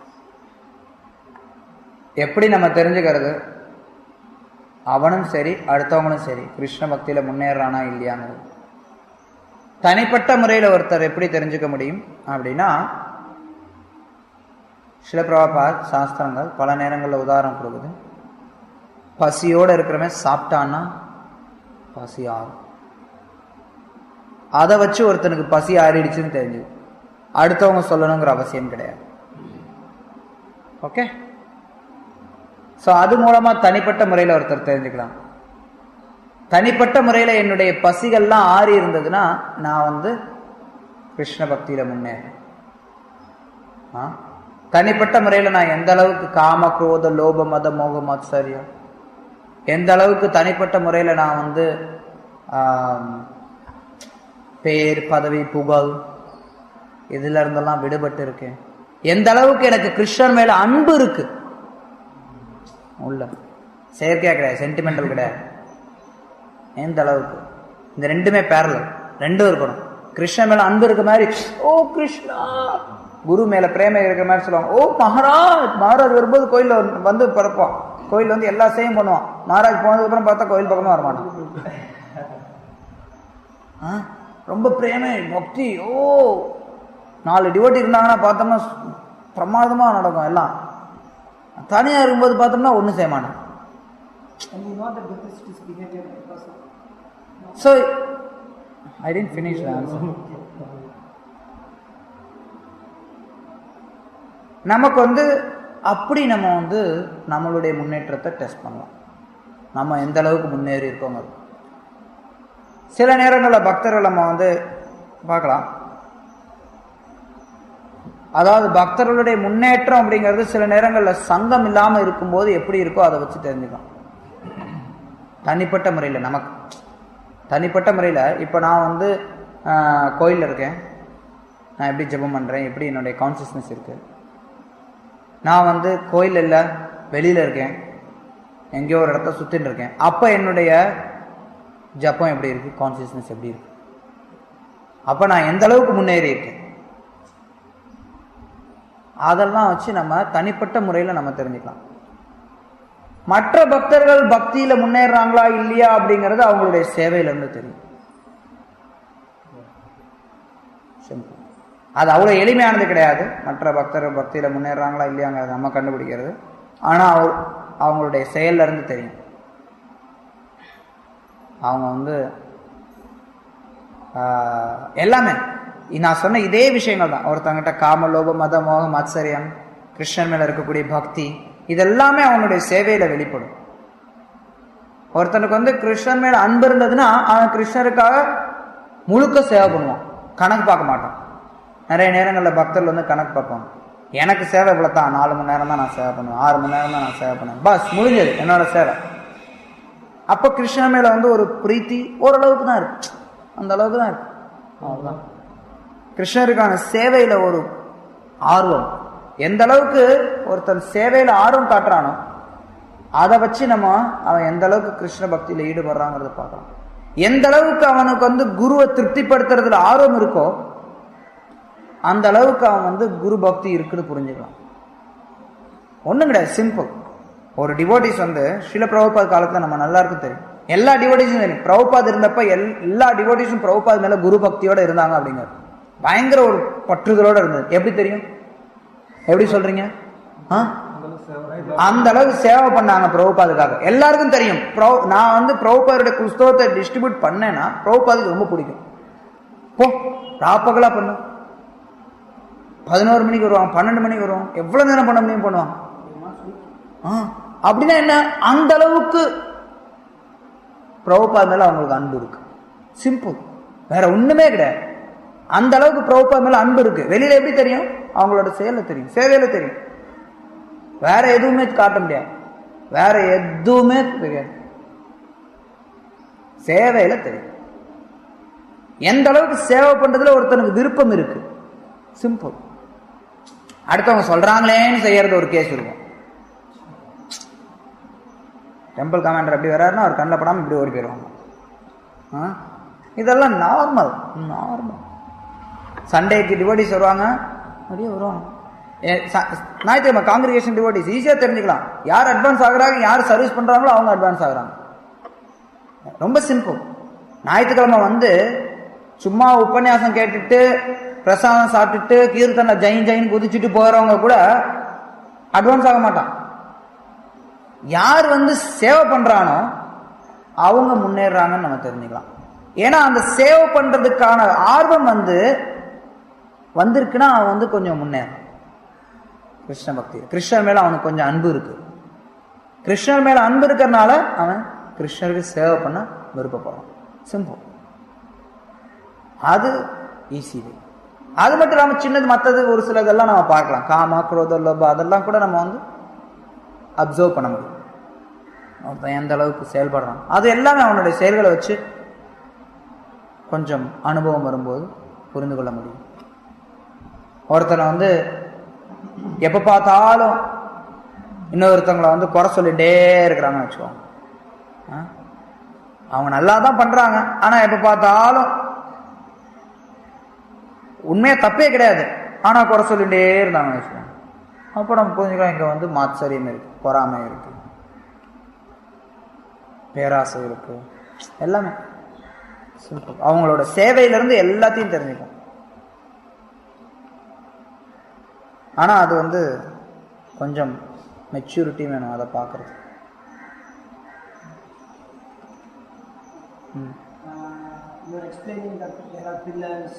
எப்படி நம்ம தெரிஞ்சுக்கிறது? அவனும் சரி அடுத்தவங்களும் சரி கிருஷ்ண பக்தியில முன்னேறானா இல்லையாங்கிறது தனிப்பட்ட முறையில் ஒருத்தர் எப்படி தெரிஞ்சுக்க முடியும் அப்படின்னா, சில பிரபுபாத் சாஸ்திரங்கள் பல நேரங்களில் உதாரணம் கொடுக்குது. பசியோடு இருக்கிறவன் சாப்பிட்டான்னா பசி ஆறும். அதை வச்சு ஒருத்தனுக்கு பசி ஆறிடுச்சுன்னு தெரிஞ்சு அடுத்தவங்க சொல்லணுங்கிற அவசியம் கிடையாது. ஓகே, ஸோ அது மூலமா தனிப்பட்ட முறையில் ஒருத்தர் தெரிஞ்சுக்கலாம். தனிப்பட்ட முறையில் என்னுடைய பசிகள்லாம் ஆறி இருந்ததுன்னா நான் வந்து கிருஷ்ண பக்தியில முன்னேறேன். தனிப்பட்ட முறையில் நான் எந்த அளவுக்கு காம குரோத லோப மத மோக மத்சரியம், எந்த அளவுக்கு தனிப்பட்ட முறையில் நான் வந்து பேர் பதவி புகழ் இதுல இருந்தெல்லாம் விடுபட்டு இருக்கேன், எந்த அளவுக்கு எனக்கு கிருஷ்ணர் மேல அன்பு இருக்கு, உள்ள செயற்கையா கிடையாது, சென்டிமெண்டல் கிடையாது, எந்த அளவுக்கு. இந்த ரெண்டுமே பேரலல், ரெண்டும் இருக்கணும். கிருஷ்ணன் மேல அன்பு இருக்க மாதிரி ஓ கிருஷ்ணா, குரு மேல பிரேம இருக்கிற மாதிரி சொல்லுவாங்க. ஓ மகாராஜ், மகாராஜ் வரும்போது கோயில்ல வந்து பிறப்பான், கோயில் வந்து எல்லா சேவையும் பண்ணுவான். மகாராஜ் போனதுக்கு அப்புறம் பார்த்தா கோயில் பக்கமா வரமாட்டான். ரொம்ப பிரேமை பக்தி. ஓ 4 டிவோட்டி இருந்தாங்கன்னா பார்த்தோம்னா பிரமாதமா நடக்கும் எல்லாம். தனியா இருக்கும்போது பார்த்தோம்னா ஒன்றும் செய்ய மாட்டேன். So I didn't finish the answer. நமக்கு வந்து அப்படி நம்ம வந்து நம்மளுடைய முன்னேற்றத்தை டெஸ்ட் பண்ணலாம், நம்ம எந்த அளவுக்கு முன்னேறி இருக்கோங்க. சில நேரங்களில் பக்தர்கள் நம்ம வந்து பார்க்கலாம், அதாவது பக்தர்களுடைய முன்னேற்றம் அப்படிங்கிறது சில நேரங்களில் சங்கம் இல்லாமல் இருக்கும்போது எப்படி இருக்கோ அதை வச்சு தெரிஞ்சுக்கலாம். தனிப்பட்ட முறையில் நமக்கு தனிப்பட்ட முறையில் இப்போ நான் வந்து கோயிலில் இருக்கேன், நான் எப்படி ஜெபம் பண்ணுறேன், எப்படி என்னுடைய கான்சியஸ்னஸ் இருக்குது. நான் வந்து கோயில் இல்லை, வெளியில் இருக்கேன், எங்கேயோ ஒரு இடத்த சுற்றின்னு இருக்கேன், அப்போ என்னுடைய ஜப்பம் எப்படி இருக்குது, கான்சியஸ்னஸ் எப்படி இருக்கு, அப்போ நான் எந்த அளவுக்கு முன்னேறி இருக்கேன், அதெல்லாம் வச்சு நம்ம தனிப்பட்ட முறையில் நம்ம தெரிஞ்சுக்கலாம். மற்ற பக்தர்கள் பக்தியில முன்னேறாங்களா இல்லையா அப்படிங்கிறது அவங்களுடைய சேவையில இருந்து தெரியும். அது அவ்வளவு எளிமையானது கிடையாது. மற்ற பக்தர்கள் பக்தியில முன்னேறாங்களா இல்லையாங்கிறத நம்ம கண்டுபிடிக்கிறது. ஆனா அவங்களுடைய செயல்ல இருந்து தெரியும். அவங்க வந்து எல்லாமே நான் சொன்ன இதே விஷயங்கள் தான். ஒருத்தங்கிட்ட காம லோப மத மோக மத்சரியம், கிருஷ்ணன் மேல இருக்கக்கூடிய பக்தி, இதெல்லாமே அவனுடைய சேவையில வெளிப்படும். ஒருத்தனுக்கு வந்து கிருஷ்ணன் மேல அன்பு இருந்ததுன்னா அவன் கிருஷ்ணருக்காக முழுக்க சேவை பண்ணுவான், கணக்கு பார்க்க மாட்டான். நிறைய நேரங்களில் பக்தர்கள் வந்து கணக்கு பார்ப்பாங்க, எனக்கு சேவை இவ்வளோத்தான், 4 மணி நேரம் தான் நான் சேவை பண்ணுவேன், 6 மணி நேரம் தான் நான் சேவை பண்ணுவேன், பஸ் முடிஞ்சது என்னோட சேவை. அப்போ கிருஷ்ணன் மேல வந்து ஒரு பிரீத்தி ஓரளவுக்கு தான் இருக்கு, அந்த அளவுக்கு தான் இருக்கு, அவ்வளோதான். கிருஷ்ணருக்கான சேவையில ஒரு ஆர்வம், எந்த அளவுக்கு ஒருத்தன் சேவையில ஆர்வம் காட்டுறானோ அதை வச்சு நம்ம அவன் எந்த அளவுக்கு கிருஷ்ண பக்தியில ஈடுபடுறாங்கிறத பார்க்கலாம். எந்த அளவுக்கு அவனுக்கு வந்து குருவை திருப்திப்படுத்துறதுல ஆர்வம் இருக்கோ அந்த அளவுக்கு அவன் வந்து குரு பக்தி இருக்குன்னு புரிஞ்சுக்கலாம். ஒண்ணும் கிடையாது, சிம்பிள். ஒரு டிவோட்டிஸ் வந்து ஸ்ரீல பிரபுபாத் காலத்துல நம்ம நல்லா இருக்கும் தெரியும், எல்லா டிவோட்டிஸும் தெரியும். பிரபுபாத் இருந்தப்ப எல்லா டிவோட்டிஸும் பிரபுபாத் மேல குரு பக்தியோட இருந்தாங்க அப்படிங்கிறது பயங்கர ஒரு பற்றுதலோட இருந்தது. எப்படி தெரியும், எப்படி சொல்றீங்க? அந்த அளவுக்கு சேவை பண்ணாங்க பிரபுபாதுக்காக, எல்லாருக்கும் தெரியும். நான் வந்து பிரபுபாதுடைய புஸ்தகத்தை டிஸ்ட்ரிபியூட் பண்ணேன்னா பிரபுபாதுக்கு ரொம்ப பிடிக்கும். போ ராப்பகலா பண்ணு, 11 மணிக்கு வருவாங்க, 12 மணிக்கு வருவாங்க, எவ்வளவு நேரம் பண்ண முடியும் பண்ணுவாங்க. அப்படின்னா என்ன, அந்த அளவுக்கு பிரபுபாத் மேல அவங்களுக்கு அன்பு இருக்கு. சிம்பிள், வேற ஒண்ணுமே கிடையாது. அந்த அளவுக்கு பிரபுபாத் மேல அன்பு இருக்கு. வெளியில எப்படி தெரியும், அவங்களோட செயல தெரியும், சேவையில தெரியும். வேற எதுவுமே காட்ட முடியாது, வேற எதுவுமே தெரியாது, சேவையில தெரியும். எந்த அளவுக்கு சேவை பண்றதுல ஒருத்தனுக்கு விருப்பம் இருக்கு. சிம்பிள். அடுத்தவங்க சொல்றாங்களேன்னு செய்யறது ஒரு கேஸ் இருக்கும். டெம்பிள் கமாண்டர் அப்படி வர்றாருன்னா அவர் கண்ணில் படாமல் இப்படி ஓடி போயிடுவாங்க. இதெல்லாம் நார்மல். சண்டேக்கு டிவோட்டிஸ் வருவாங்க, அப்படியே வருவாங்க. ஞாயிற்றுக்கிழமை காங்கிரிகேஷன் டிவோட்டிஸ் ஈஸியா தெரிஞ்சுக்கலாம், யார் அட்வான்ஸ் ஆகுறாங்க, யார் சர்வீஸ் பண்றாங்களோ அவங்க அட்வான்ஸ் ஆகுறாங்க. ரொம்ப சிம்பிள். ஞாயிற்றுக்கிழமை வந்து சும்மா உபன்யாசம் கேட்டுட்டு பிரசாதம் சாப்பிட்டுட்டு கீர்த்தனை ஜெயின் ஜெயின் குதிச்சுட்டு போறவங்க கூட அட்வான்ஸ் ஆக மாட்டான். யார் வந்து சேவை பண்றானோ அவங்க முன்னேறாங்கன்னு நம்ம தெரிஞ்சுக்கலாம். ஏன்னா அந்த சேவை பண்றதுக்கான ஆர்வம் வந்திருக்குன்னா அவன் வந்து கொஞ்சம் முன்னேறும். கிருஷ்ண பக்தி, கிருஷ்ணர் மேல அவனுக்கு கொஞ்சம் அன்பு இருக்கு. கிருஷ்ணர் மேல அன்பு இருக்கிறதுனால அவன் கிருஷ்ணருக்கு சேவை பண்ண விருப்பப்படுறான். சிம்பிள். அது ஈஸி. அது மட்டும் இல்லாமல் சின்னது மற்றது ஒரு சிலதெல்லாம் நம்ம பார்க்கலாம். காமா, குரோத, லோப அதெல்லாம் கூட நம்ம வந்து அப்சர்வ் பண்ண முடியும். ஒருத்தன் எந்த அளவுக்கு செயல்படுறான் அது எல்லாமே அவனுடைய செயல்களை வச்சு கொஞ்சம் அனுபவம் வரும்போது புரிந்து கொள்ள முடியும். ஒருத்தனை வந்து எப்போ பார்த்தாலும் இன்னொருத்தவங்களை வந்து குறை சொல்லிகிட்டே இருக்கிறாங்கன்னு வச்சுக்கோங்க. அவங்க நல்லா தான் பண்ணுறாங்க, ஆனால் எப்போ பார்த்தாலும் உண்மையாக தப்பே கிடையாது, ஆனால் குறை சொல்லிகிட்டே இருந்தாங்கன்னு வச்சுக்கோங்க. அப்போ நம்ம புரிஞ்சுக்கலாம் இங்கே வந்து மாத்சரியம் இருக்குது, பொறாமை இருக்குது, பேராசை இருக்குது, எல்லாமே அவங்களோட சேவையிலிருந்து எல்லாத்தையும் தெரிஞ்சுக்கும். ஆனால் அது வந்து கொஞ்சம் மெச்சூரிட்டி வேணும் அதை பார்க்குறது. You are explaining that there are pillars.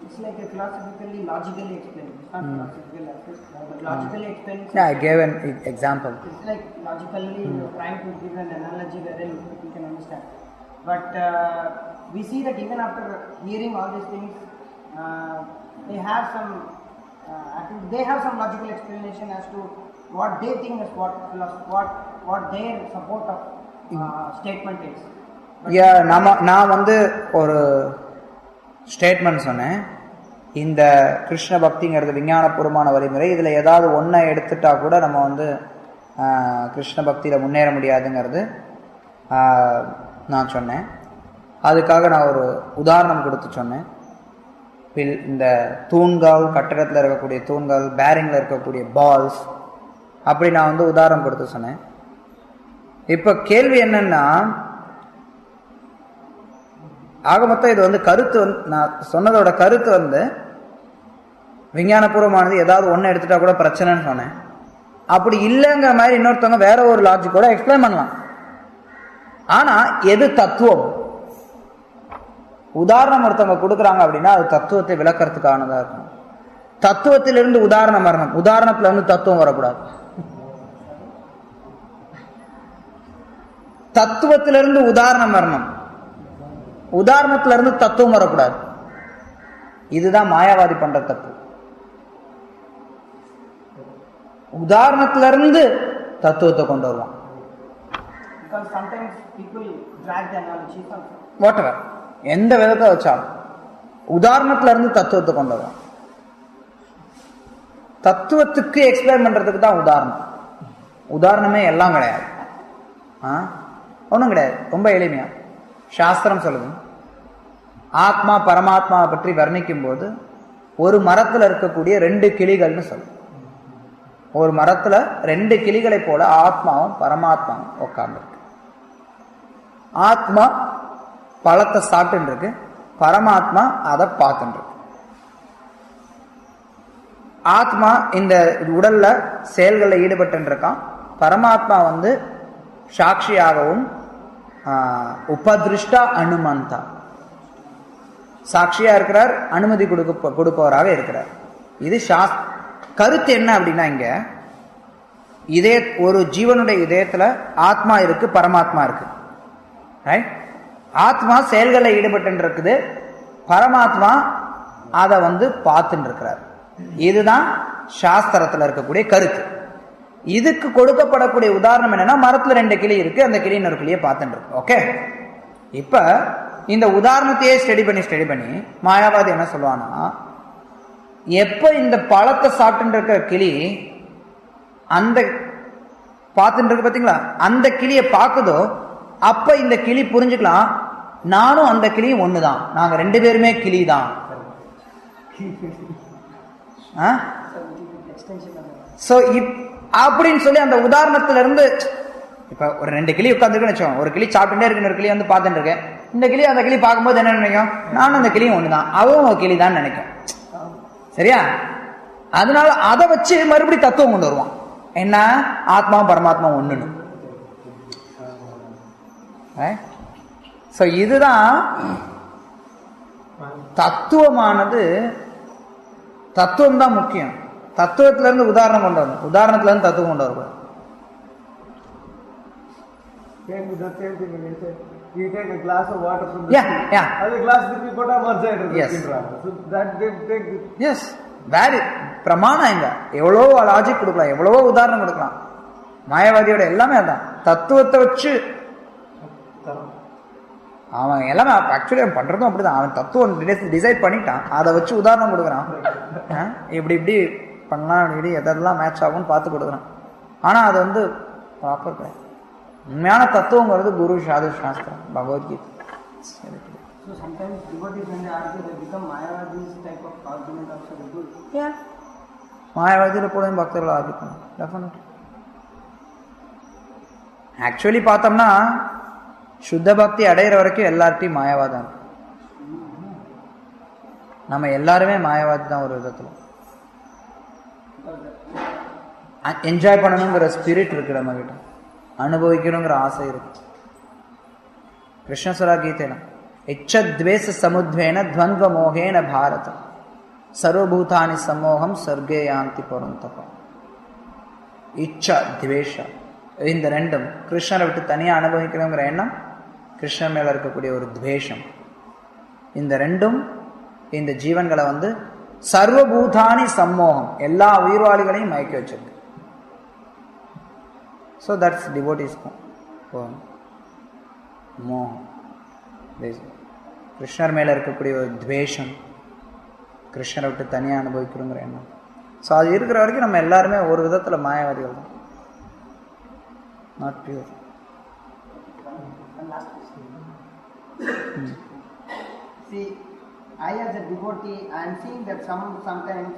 It's like a philosophically, logically explained. It's not philosophical aspect, but logically explained. Yeah, I gave an example. It's like logically you're trying to give an analogy wherein you can understand. But we see that even after hearing all these things, they have some logical explanation as to what they think is what their support of statement is. நான் வந்து ஒரு statement சொன்னேன். இந்த கிருஷ்ண பக்திங்கிறது விஞ்ஞானபூர்வமான வழிமுறை, இதில் ஏதாவது ஒன்றை எடுத்துட்டா கூட நம்ம வந்து கிருஷ்ண பக்தியில் முன்னேற முடியாதுங்கிறது நான் சொன்னேன். அதுக்காக நான் ஒரு உதாரணம் கொடுத்து சொன்னேன். இந்த தூண்கள், கட்டடத்தில் இருக்கக்கூடிய தூண்கள், பேரிங்கில் இருக்கக்கூடிய பால்ஸ், அப்படி நான் வந்து உதாரணம் கொடுத்து சொன்னேன். இப்போ கேள்வி என்னன்னா, ஆக மொத்தம் இது வந்து கருத்து வந்து நான் சொன்னதோட கருத்து வந்து விஞ்ஞானபூர்வமானது, ஏதாவது ஒன்று எடுத்துட்டா கூட பிரச்சனைன்னு சொன்னேன். அப்படி இல்லைங்கிற மாதிரி இன்னொருத்தவங்க வேற ஒரு லாஜிக்கோட எக்ஸ்பிளைன் பண்ணலாம். ஆனால் எது தத்துவம்? உதாரணம் ஒருத்தவங்க கொடுக்குறாங்க அப்படின்னா அது தத்துவத்தை விளக்கறதுக்கானதாக இருக்கும். தத்துவத்திலிருந்து உதாரணம் வரணும், உதாரணத்துல இருந்து தத்துவம் வரக்கூடாது. தத்துவத்திலிருந்து உதாரணம் வரணும், உதாரணத்துல இருந்து தத்துவம் வரக்கூடாது. இதுதான் மாயாவாதி பண்ற தப்பு. உதாரணத்துல இருந்து தத்துவத்தை கொண்டு வருவான். வாட்டவர் எந்த விதத்தை வச்சாலும் உதாரணத்துல இருந்து தத்துவத்தை கொண்டு வருவான். தத்துவத்துக்கு எக்ஸ்பிளைன் பண்றதுக்கு தான் உதாரணம். உதாரணமே எல்லாம் கிடையாது, ஒன்றும் கிடையாது. ரொம்ப எளிமையா சாஸ்திரம் சொல்லுது, ஆத்மா பரமாத்மாவை பற்றி வர்ணிக்கும் போது ஒரு மரத்துல இருக்கக்கூடிய 2 கிளிகள்னு சொல்லுது. ஒரு மரத்துல 2 கிளிகளை போல ஆத்மாவும் பரமாத்மாவும் உட்கார்ந்துருக்கு. ஆத்மா பழத்தை சாப்பிட்டு இருக்கு, பரமாத்மா அதை பார்த்துட்டு இருக்கு. ஆத்மா இந்த உடல்ல செயல்களில் ஈடுபட்டு இருக்கான், பரமாத்மா வந்து சாட்சியாகவும் உபதிருஷ்டா அனுமந்தா சாட்சியா இருக்கிறார், அனுமதி கொடுப்பவராக இருக்கிறார். இது கருத்து என்ன அப்படின்னா, இங்க இதே ஒரு ஜீவனுடைய இதயத்துல ஆத்மா இருக்கு, பரமாத்மா இருக்கு. ஆத்மா செயல்களில் ஈடுபட்டு இருக்குது, பரமாத்மா அதை வந்து பார்த்துட்டு இருக்கிறார். இதுதான் சாஸ்திரத்துல இருக்கக்கூடிய கருத்து. இதுக்கு கொடுக்கப்படக்கூடிய உதாரணம் என்னன்னா, மரத்துல 2 கிளி இருக்கு, அந்த கிளி இன்னொரு கிளியை பார்த்துட்டு இருக்கு. ஓகே, இப்ப இந்த உதாரணத்தையே ஸ்டடி பண்ணி மாயாவாதி என்ன சொல்லுவானா, எப்ப இந்த பழத்தை சாப்பிட்டு இருக்கிற கிளி அந்த பார்த்துட்டு இருக்கு பாத்தீங்களா, அந்த கிளியை பார்க்குதோ அப்ப இந்த கிளி புரிஞ்சுக்கலாம், நானும் அந்த கிளியும் ஒண்ணுதான், நாங்க 2 பேருமே கிளி தான். அப்படின்னு சொல்லி அந்த உதாரணத்துல இருந்து, இப்ப ஒரு 2 கிளி உட்காந்துருக்குன்னு வச்சோம், ஒரு கிளி சாப்பிட்டுட்டே இருக்கு, ஒரு கிளி வந்து பார்த்துட்டு இருக்கேன். இந்த கிளி அந்த கிளி பார்க்கும்போது என்ன நினைக்கும், நானும் அந்த கிளியும் ஒண்ணுதான், அவன் ஒரு கிளி தான் நினைக்கும். சரியா? அதனால அதை வச்சு மறுபடியும் தத்துவம் கொண்டு வருவான். என்ன, ஆத்மா பரமாத்மா ஒண்ணுன்னு. இதுதான் தத்துவமானது. தத்துவம் தான் முக்கியம். தத்துவத்துல இருந்து உதாரணம் கொண்டு வரணும், உதாரணத்துல இருந்து தத்துவம் கொண்டு வரக்கூடாது. you take a glass of water from the Yeah, sea. yeah. அது glass திருப்பி போட்டா மர்ஜாயிட்டு Yes. இருக்குன்றாங்க. So that they take as வேறு பிரமாணம் எங்க எவ்வளோ லாஜிக் கொடுக்கலாம், எவ்வளவோ உதாரணம் கொடுக்கலாம். மாயாவாதியோட எல்லாமே அதான், தத்துவத்தை வச்சு அவன் எல்லாமே ஆக்சுவலி அவன் பண்றதும் அப்படிதான். அவன் தத்துவம் டிசைட் பண்ணிட்டான், அதை வச்சு உதாரணம் கொடுக்குறான். இப்படி இப்படி பண்ணலாம், இப்படி எதெல்லாம் மேட்ச் ஆகும்னு பார்த்து கொடுக்குறான். ஆனால் அது வந்து ப்ராப்பர் கிடையாது. உண்மையான தத்துவங்கிறது குரு சாஸ்திரம் Bhagavad Gita. So sometimes devotees when they argue they become Mayavadis type of argument also is good. Yeah. மாயாவாதியில் கூட பக்தர்கள் ஆரம்பிக்கணும் டெஃபினட். ஆக்சுவலி பார்த்தோம்னா சுத்த பக்தி அடையிற வரைக்கும் எல்லார்ட்டையும் மாயாவாதம் இருக்கு. நம்ம எல்லாருமே மாயாவாதி தான் ஒரு விதத்தில். என்ஜாய் பண்ணணுங்கிற ஸ்பிரிட் இருக்கு நம்ம கிட்ட, அனுபவிக்கணுங்கிற ஆசை இருக்கு. கிருஷ்ணசுரா கீதையில இச்சத்வேஷ சமுத்வேன துவந்த்வ மோகேன பாரத சர்வபூதானி சம்மோகம் சர்க்கே யாந்தி பரந்தப. இச்சா துவேஷ இந்த ரெண்டும், கிருஷ்ணரை விட்டு தனியாக அனுபவிக்கணுங்கிற எண்ணம், கிருஷ்ணன் மேல இருக்கக்கூடிய ஒரு துவேஷம், இந்த ரெண்டும் இந்த ஜீவன்களை வந்து சர்வபூதானி சம்மோகம் எல்லா உயிர்வாளிகளையும் மயக்கி வச்சிருக்கு. ஸோ தட்ஸ் டிவோட்டிஸ்க்கும் மோகம், கிருஷ்ணர் மேல இருக்கக்கூடிய ஒரு துவேஷம், கிருஷ்ணரை விட்டு தனியாக அனுபவிக்கணுங்கிற எண்ணம். ஸோ அது இருக்கிற வரைக்கும் நம்ம எல்லாருமே ஒரு விதத்தில் மாயாவாதிகள் தான், not pure. See, I as a devotee, I am seeing that sometimes,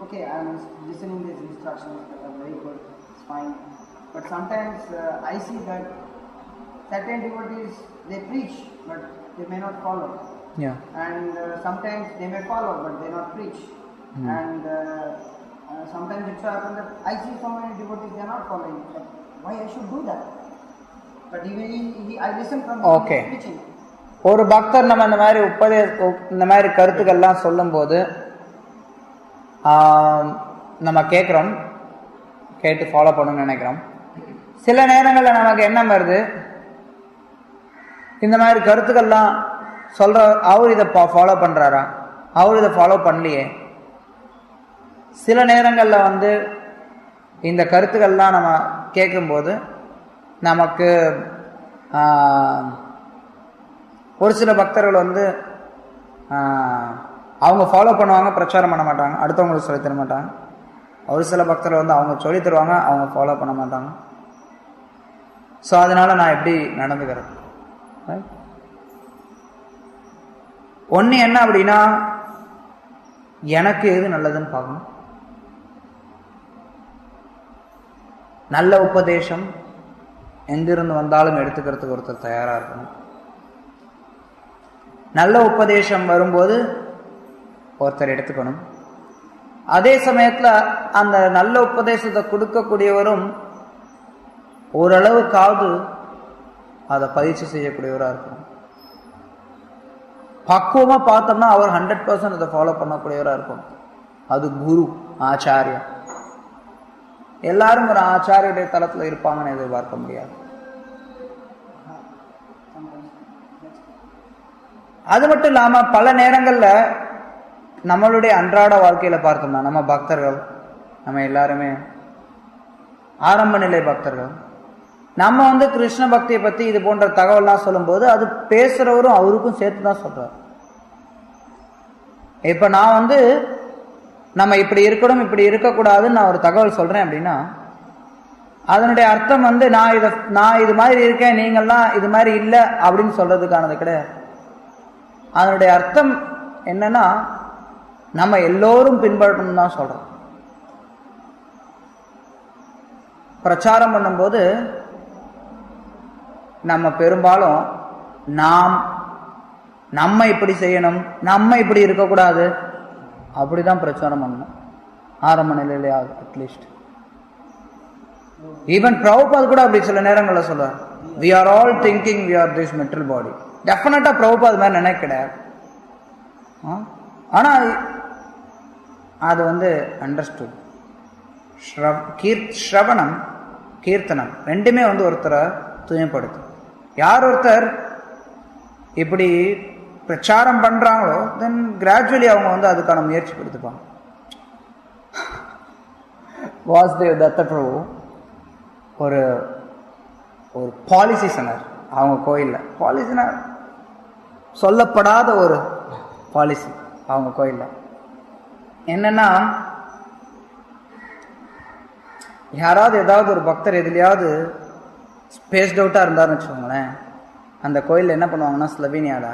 okay, I am listening these instructions that are very good, it's fine. But sometimes I see that certain devotees, they preach, but they may not follow. Yeah. And sometimes they may follow, but they not preach. And sometimes it so happens that I see so many devotees, they are not following. But why I should do that? But even I listen from him, Okay. preaching. ஒரு பக்தர் நம்ம இந்த மாதிரி கருத்துக்கள்லாம் சொல்லும்போது நம்ம கேட்குறோம், கேட்டு ஃபாலோ பண்ணணும்னு நினைக்கிறோம். சில நேரங்களில் நமக்கு எண்ணம் வருது, இந்த மாதிரி கருத்துக்கள்லாம் சொல்ற அவர் இதை ஃபாலோ பண்றாரா, அவர் இதை ஃபாலோ பண்ணலையே. சில நேரங்களில் வந்து இந்த கருத்துக்கள்லாம் நம்ம கேட்கும்போது நமக்கு ஒரு சில பக்தர்கள் வந்து அவங்க ஃபாலோ பண்ணுவாங்க, பிரச்சாரம் பண்ண மாட்டாங்க, அடுத்தவங்களுக்கு சொல்லி தர மாட்டாங்க. ஒரு சில பக்தர்கள் வந்து அவங்க சொல்லி தருவாங்க, அவங்க ஃபாலோ பண்ண மாட்டாங்க. ஸோ அதனால நான் எப்படி நடந்துக்கிறேன்? ஒன்று என்ன அப்படின்னா, எனக்கு எது நல்லதுன்னு பார்க்கணும். நல்ல உபதேசம் எங்கிருந்து வந்தாலும் எடுத்துக்கிறதுக்கு ஒருத்தர் தயாராக இருக்கணும். நல்ல உபதேசம் வரும்போது ஒருத்தர் எடுத்துக்கணும். அதே சமயத்தில் அந்த நல்ல உபதேசத்தை கொடுக்கக்கூடியவரும் ஓரளவுக்காவது அதை பயிற்சி செய்யக்கூடியவராக இருக்கணும். பக்குவமாக பார்த்தோம்னா அவர் 100% அதை ஃபாலோ பண்ணக்கூடியவராக இருக்கணும். அது குரு, ஆச்சாரியா. எல்லாரும் ஒரு ஆச்சாரியுடைய தளத்தில் இருப்பாங்கன்னு எதிர்பார்க்க முடியாது. அது மட்டும் இல்லாமல் பல நேரங்களில் நம்மளுடைய அன்றாட வாழ்க்கையில பார்த்தோம்னா நம்ம பக்தர்கள், நம்ம எல்லாருமே ஆரம்ப நிலை பக்தர்கள், நம்ம வந்து கிருஷ்ண பக்தியை பத்தி இது போன்ற தகவல்லாம் சொல்லும்போது அது பேசுறவரும் அவருக்கும் சேர்த்து தான் சொல்றாரு. இப்ப நான் வந்து நம்ம இப்படி இருக்கணும், இப்படி இருக்கக்கூடாதுன்னு நான் ஒரு தகவல் சொல்றேன் அப்படின்னா அதனுடைய அர்த்தம் வந்து நான் இது மாதிரி இருக்கேன், நீங்கள்லாம் இது மாதிரி இல்லை அப்படின்னு சொல்றதுக்கானது கிடையாது. அதனுடைய அர்த்தம் என்னன்னா நம்ம எல்லோரும் பின்பற்றணும் தான் சொல்றோம். பிரச்சாரம் பண்ணும்போது நம்ம பெரும்பாலும் நம்ம இப்படி செய்யணும், நம்ம இப்படி இருக்கக்கூடாது அப்படிதான் பிரச்சாரம் பண்ணணும். ஆரம்ப நிலையிலேயாவது அட்லீஸ்ட். ஈவன் பிரபுபாத் கூட அப்படி சில நேரங்களில் சொல்றார், we are all thinking we are this material body. டெஃபினட்டா பிரபுபாத் மாதிரி நினைக்க கிடையாது. ஆனா அது வந்து அண்டர்ஸ்டுட். ஸ்ரவணம், கீர்த்தனம் ரெண்டுமே வந்து ஒருத்தரை தூய்மைப்படுத்தும். யார் ஒருத்தர் இப்படி பிரச்சாரம் பண்ணுறாங்களோ தென் கிராஜுவலி அவங்க வந்து அதுக்கான முயற்சி கொடுத்துப்பாங்க. வாசுதேவ் தத்த பிரபு ஒரு ஒரு பாலிசி சொன்னார் அவங்க கோயிலில். பாலிசினா சொல்லப்படாத ஒரு பாலிசி அவங்க கோயிலில். என்னன்னா, யாராவது ஏதாவது ஒரு பக்தர் எதுலையாவது ஸ்பேஸ்ட் அவுட்டாக இருந்தாருன்னு வச்சுக்கோங்களேன், அந்த கோயிலில் என்ன பண்ணுவாங்கன்னா ஸ்லோவேனியாவில்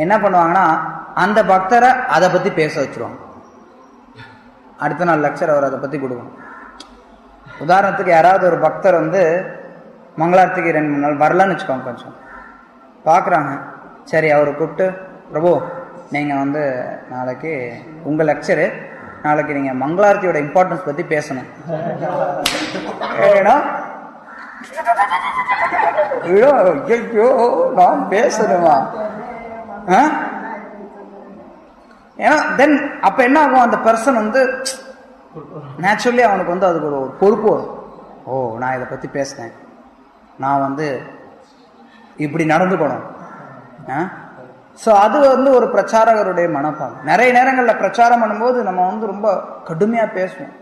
என்ன பண்ணுவாங்கன்னா அந்த பக்தரை அதை பற்றி பேச வச்சுருவாங்க. அடுத்த நாள் லெக்சர் அவர் அதை பற்றி கொடுக்கணும். உதாரணத்துக்கு யாராவது ஒரு பக்தர் வந்து மங்களாரத்துக்கு 2-3 நாள் வரலன்னு வச்சுக்கோங்க, கொஞ்சம் பார்க்குறாங்க, சரி அவரை கூப்பிட்டு, பிரபு நீங்கள் வந்து நாளைக்கு உங்கள் லெக்சரு, நாளைக்கு நீங்கள் மங்களாரத்தியோட இம்பார்ட்டன்ஸ் பற்றி பேசணும். ஏன்னா ஐயோ நான் பேசணுமா? ஏன்னா தென் அப்போ என்ன ஆகும், அந்த பர்சன் வந்து நேச்சுரலி அவனுக்கு வந்து அதுக்கு ஒரு பொறுப்பு வரும். ஓ நான் இதை பற்றி பேசினேன், நான் வந்து இப்படி நடந்துக்கணும். ஸோ அது வந்து ஒரு பிரச்சாரகருடைய மனப்பாங்கு. நிறைய நேரங்களில் பிரச்சாரம் பண்ணும்போது நம்ம வந்து ரொம்ப கடுமையாக பேசுவோம்.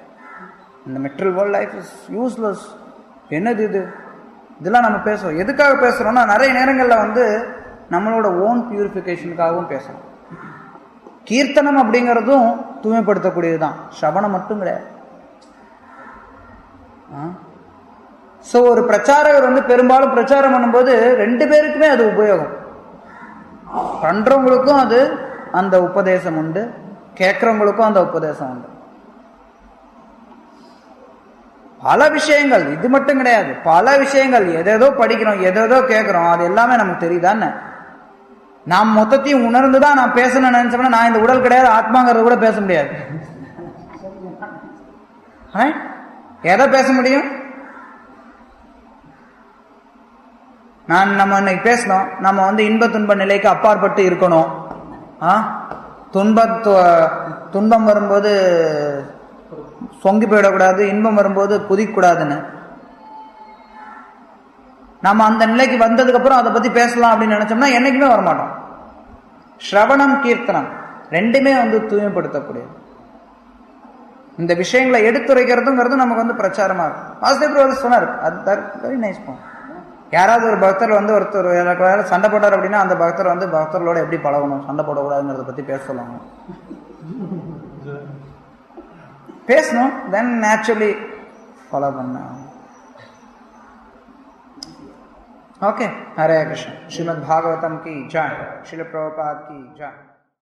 இந்த material world life is useless, என்னது இது, இதெல்லாம் நம்ம பேசுவோம். எதுக்காக பேசுகிறோம்னா, நிறைய நேரங்களில் வந்து நம்மளோட ஓன் பியூரிஃபிகேஷனுக்காகவும் பேசுகிறோம். கீர்த்தனம் அப்படிங்கிறதும் தூய்மைப்படுத்தக்கூடியது தான், ஸ்ரவணம் மட்டும் கிடையாது. ஸோ ஒரு பிரச்சாரகர் வந்து பெரும்பாலும் பிரச்சாரம் பண்ணும்போது 2 பேருக்குமே அது உபயோகம். பண்றவங்களுக்கும் அது அந்த உபதேசம் உண்டு, கேட்கறவங்களுக்கும் அந்த உபதேசம் உண்டு. பல விஷயங்கள், இது மட்டும் கிடையாது, பல விஷயங்கள், எதேதோ படிக்கிறோம், எதேதோ கேட்கிறோம், அது எல்லாமே நமக்கு தெரியுதானே. நாம் மொத்தத்தையும் உணர்ந்துதான் நான் பேசணும்னு நினைச்சோம்னா, நான் இந்த உடல் கிடையாது ஆத்மாங்கிறது கூட பேச முடியாது. எதை பேச முடியும்? நம்ம இன்னைக்கு பேசணும், நம்ம வந்து இன்ப துன்ப நிலைக்கு அப்பாற்பட்டு இருக்கணும். துன்பம் வரும்போது சொங்கி போயிடக்கூடாது, இன்பம் வரும்போது குதிக்கூடாதுன்னு. நம்ம அந்த நிலைக்கு வந்ததுக்கு அப்புறம் அதை பத்தி பேசலாம் அப்படின்னு நினைச்சோம்னா என்னைக்குமே வரமாட்டோம். ஸ்ரவணம் கீர்த்தனம் 2மே வந்து தூய்மைப்படுத்தக்கூடியது. இந்த விஷயங்களை எடுத்துரைக்கிறதுங்கிறது நமக்கு வந்து பிரச்சாரமா இருக்கும். வாசுதேவ் சொன்னார், அது வெரி நைஸ் பாயிண்ட். யாராவது ஒரு பக்தர் வந்து ஒருத்தர் எனக்கு வேலை சண்டை போட்டார் அப்படின்னா, அந்த பக்தர் வந்து பக்தர்களோட எப்படி பழகணும், சண்டை போடக்கூடாதுங்கிறத பத்தி பேச சொல்லுவாங்க. பேசணும், தென் நேச்சுரலி ஃபாலோ பண்ண. ओके, हरे कृष्ण। श्रीमद् भागवतम की जय, श्रील प्रभुपाद की जय।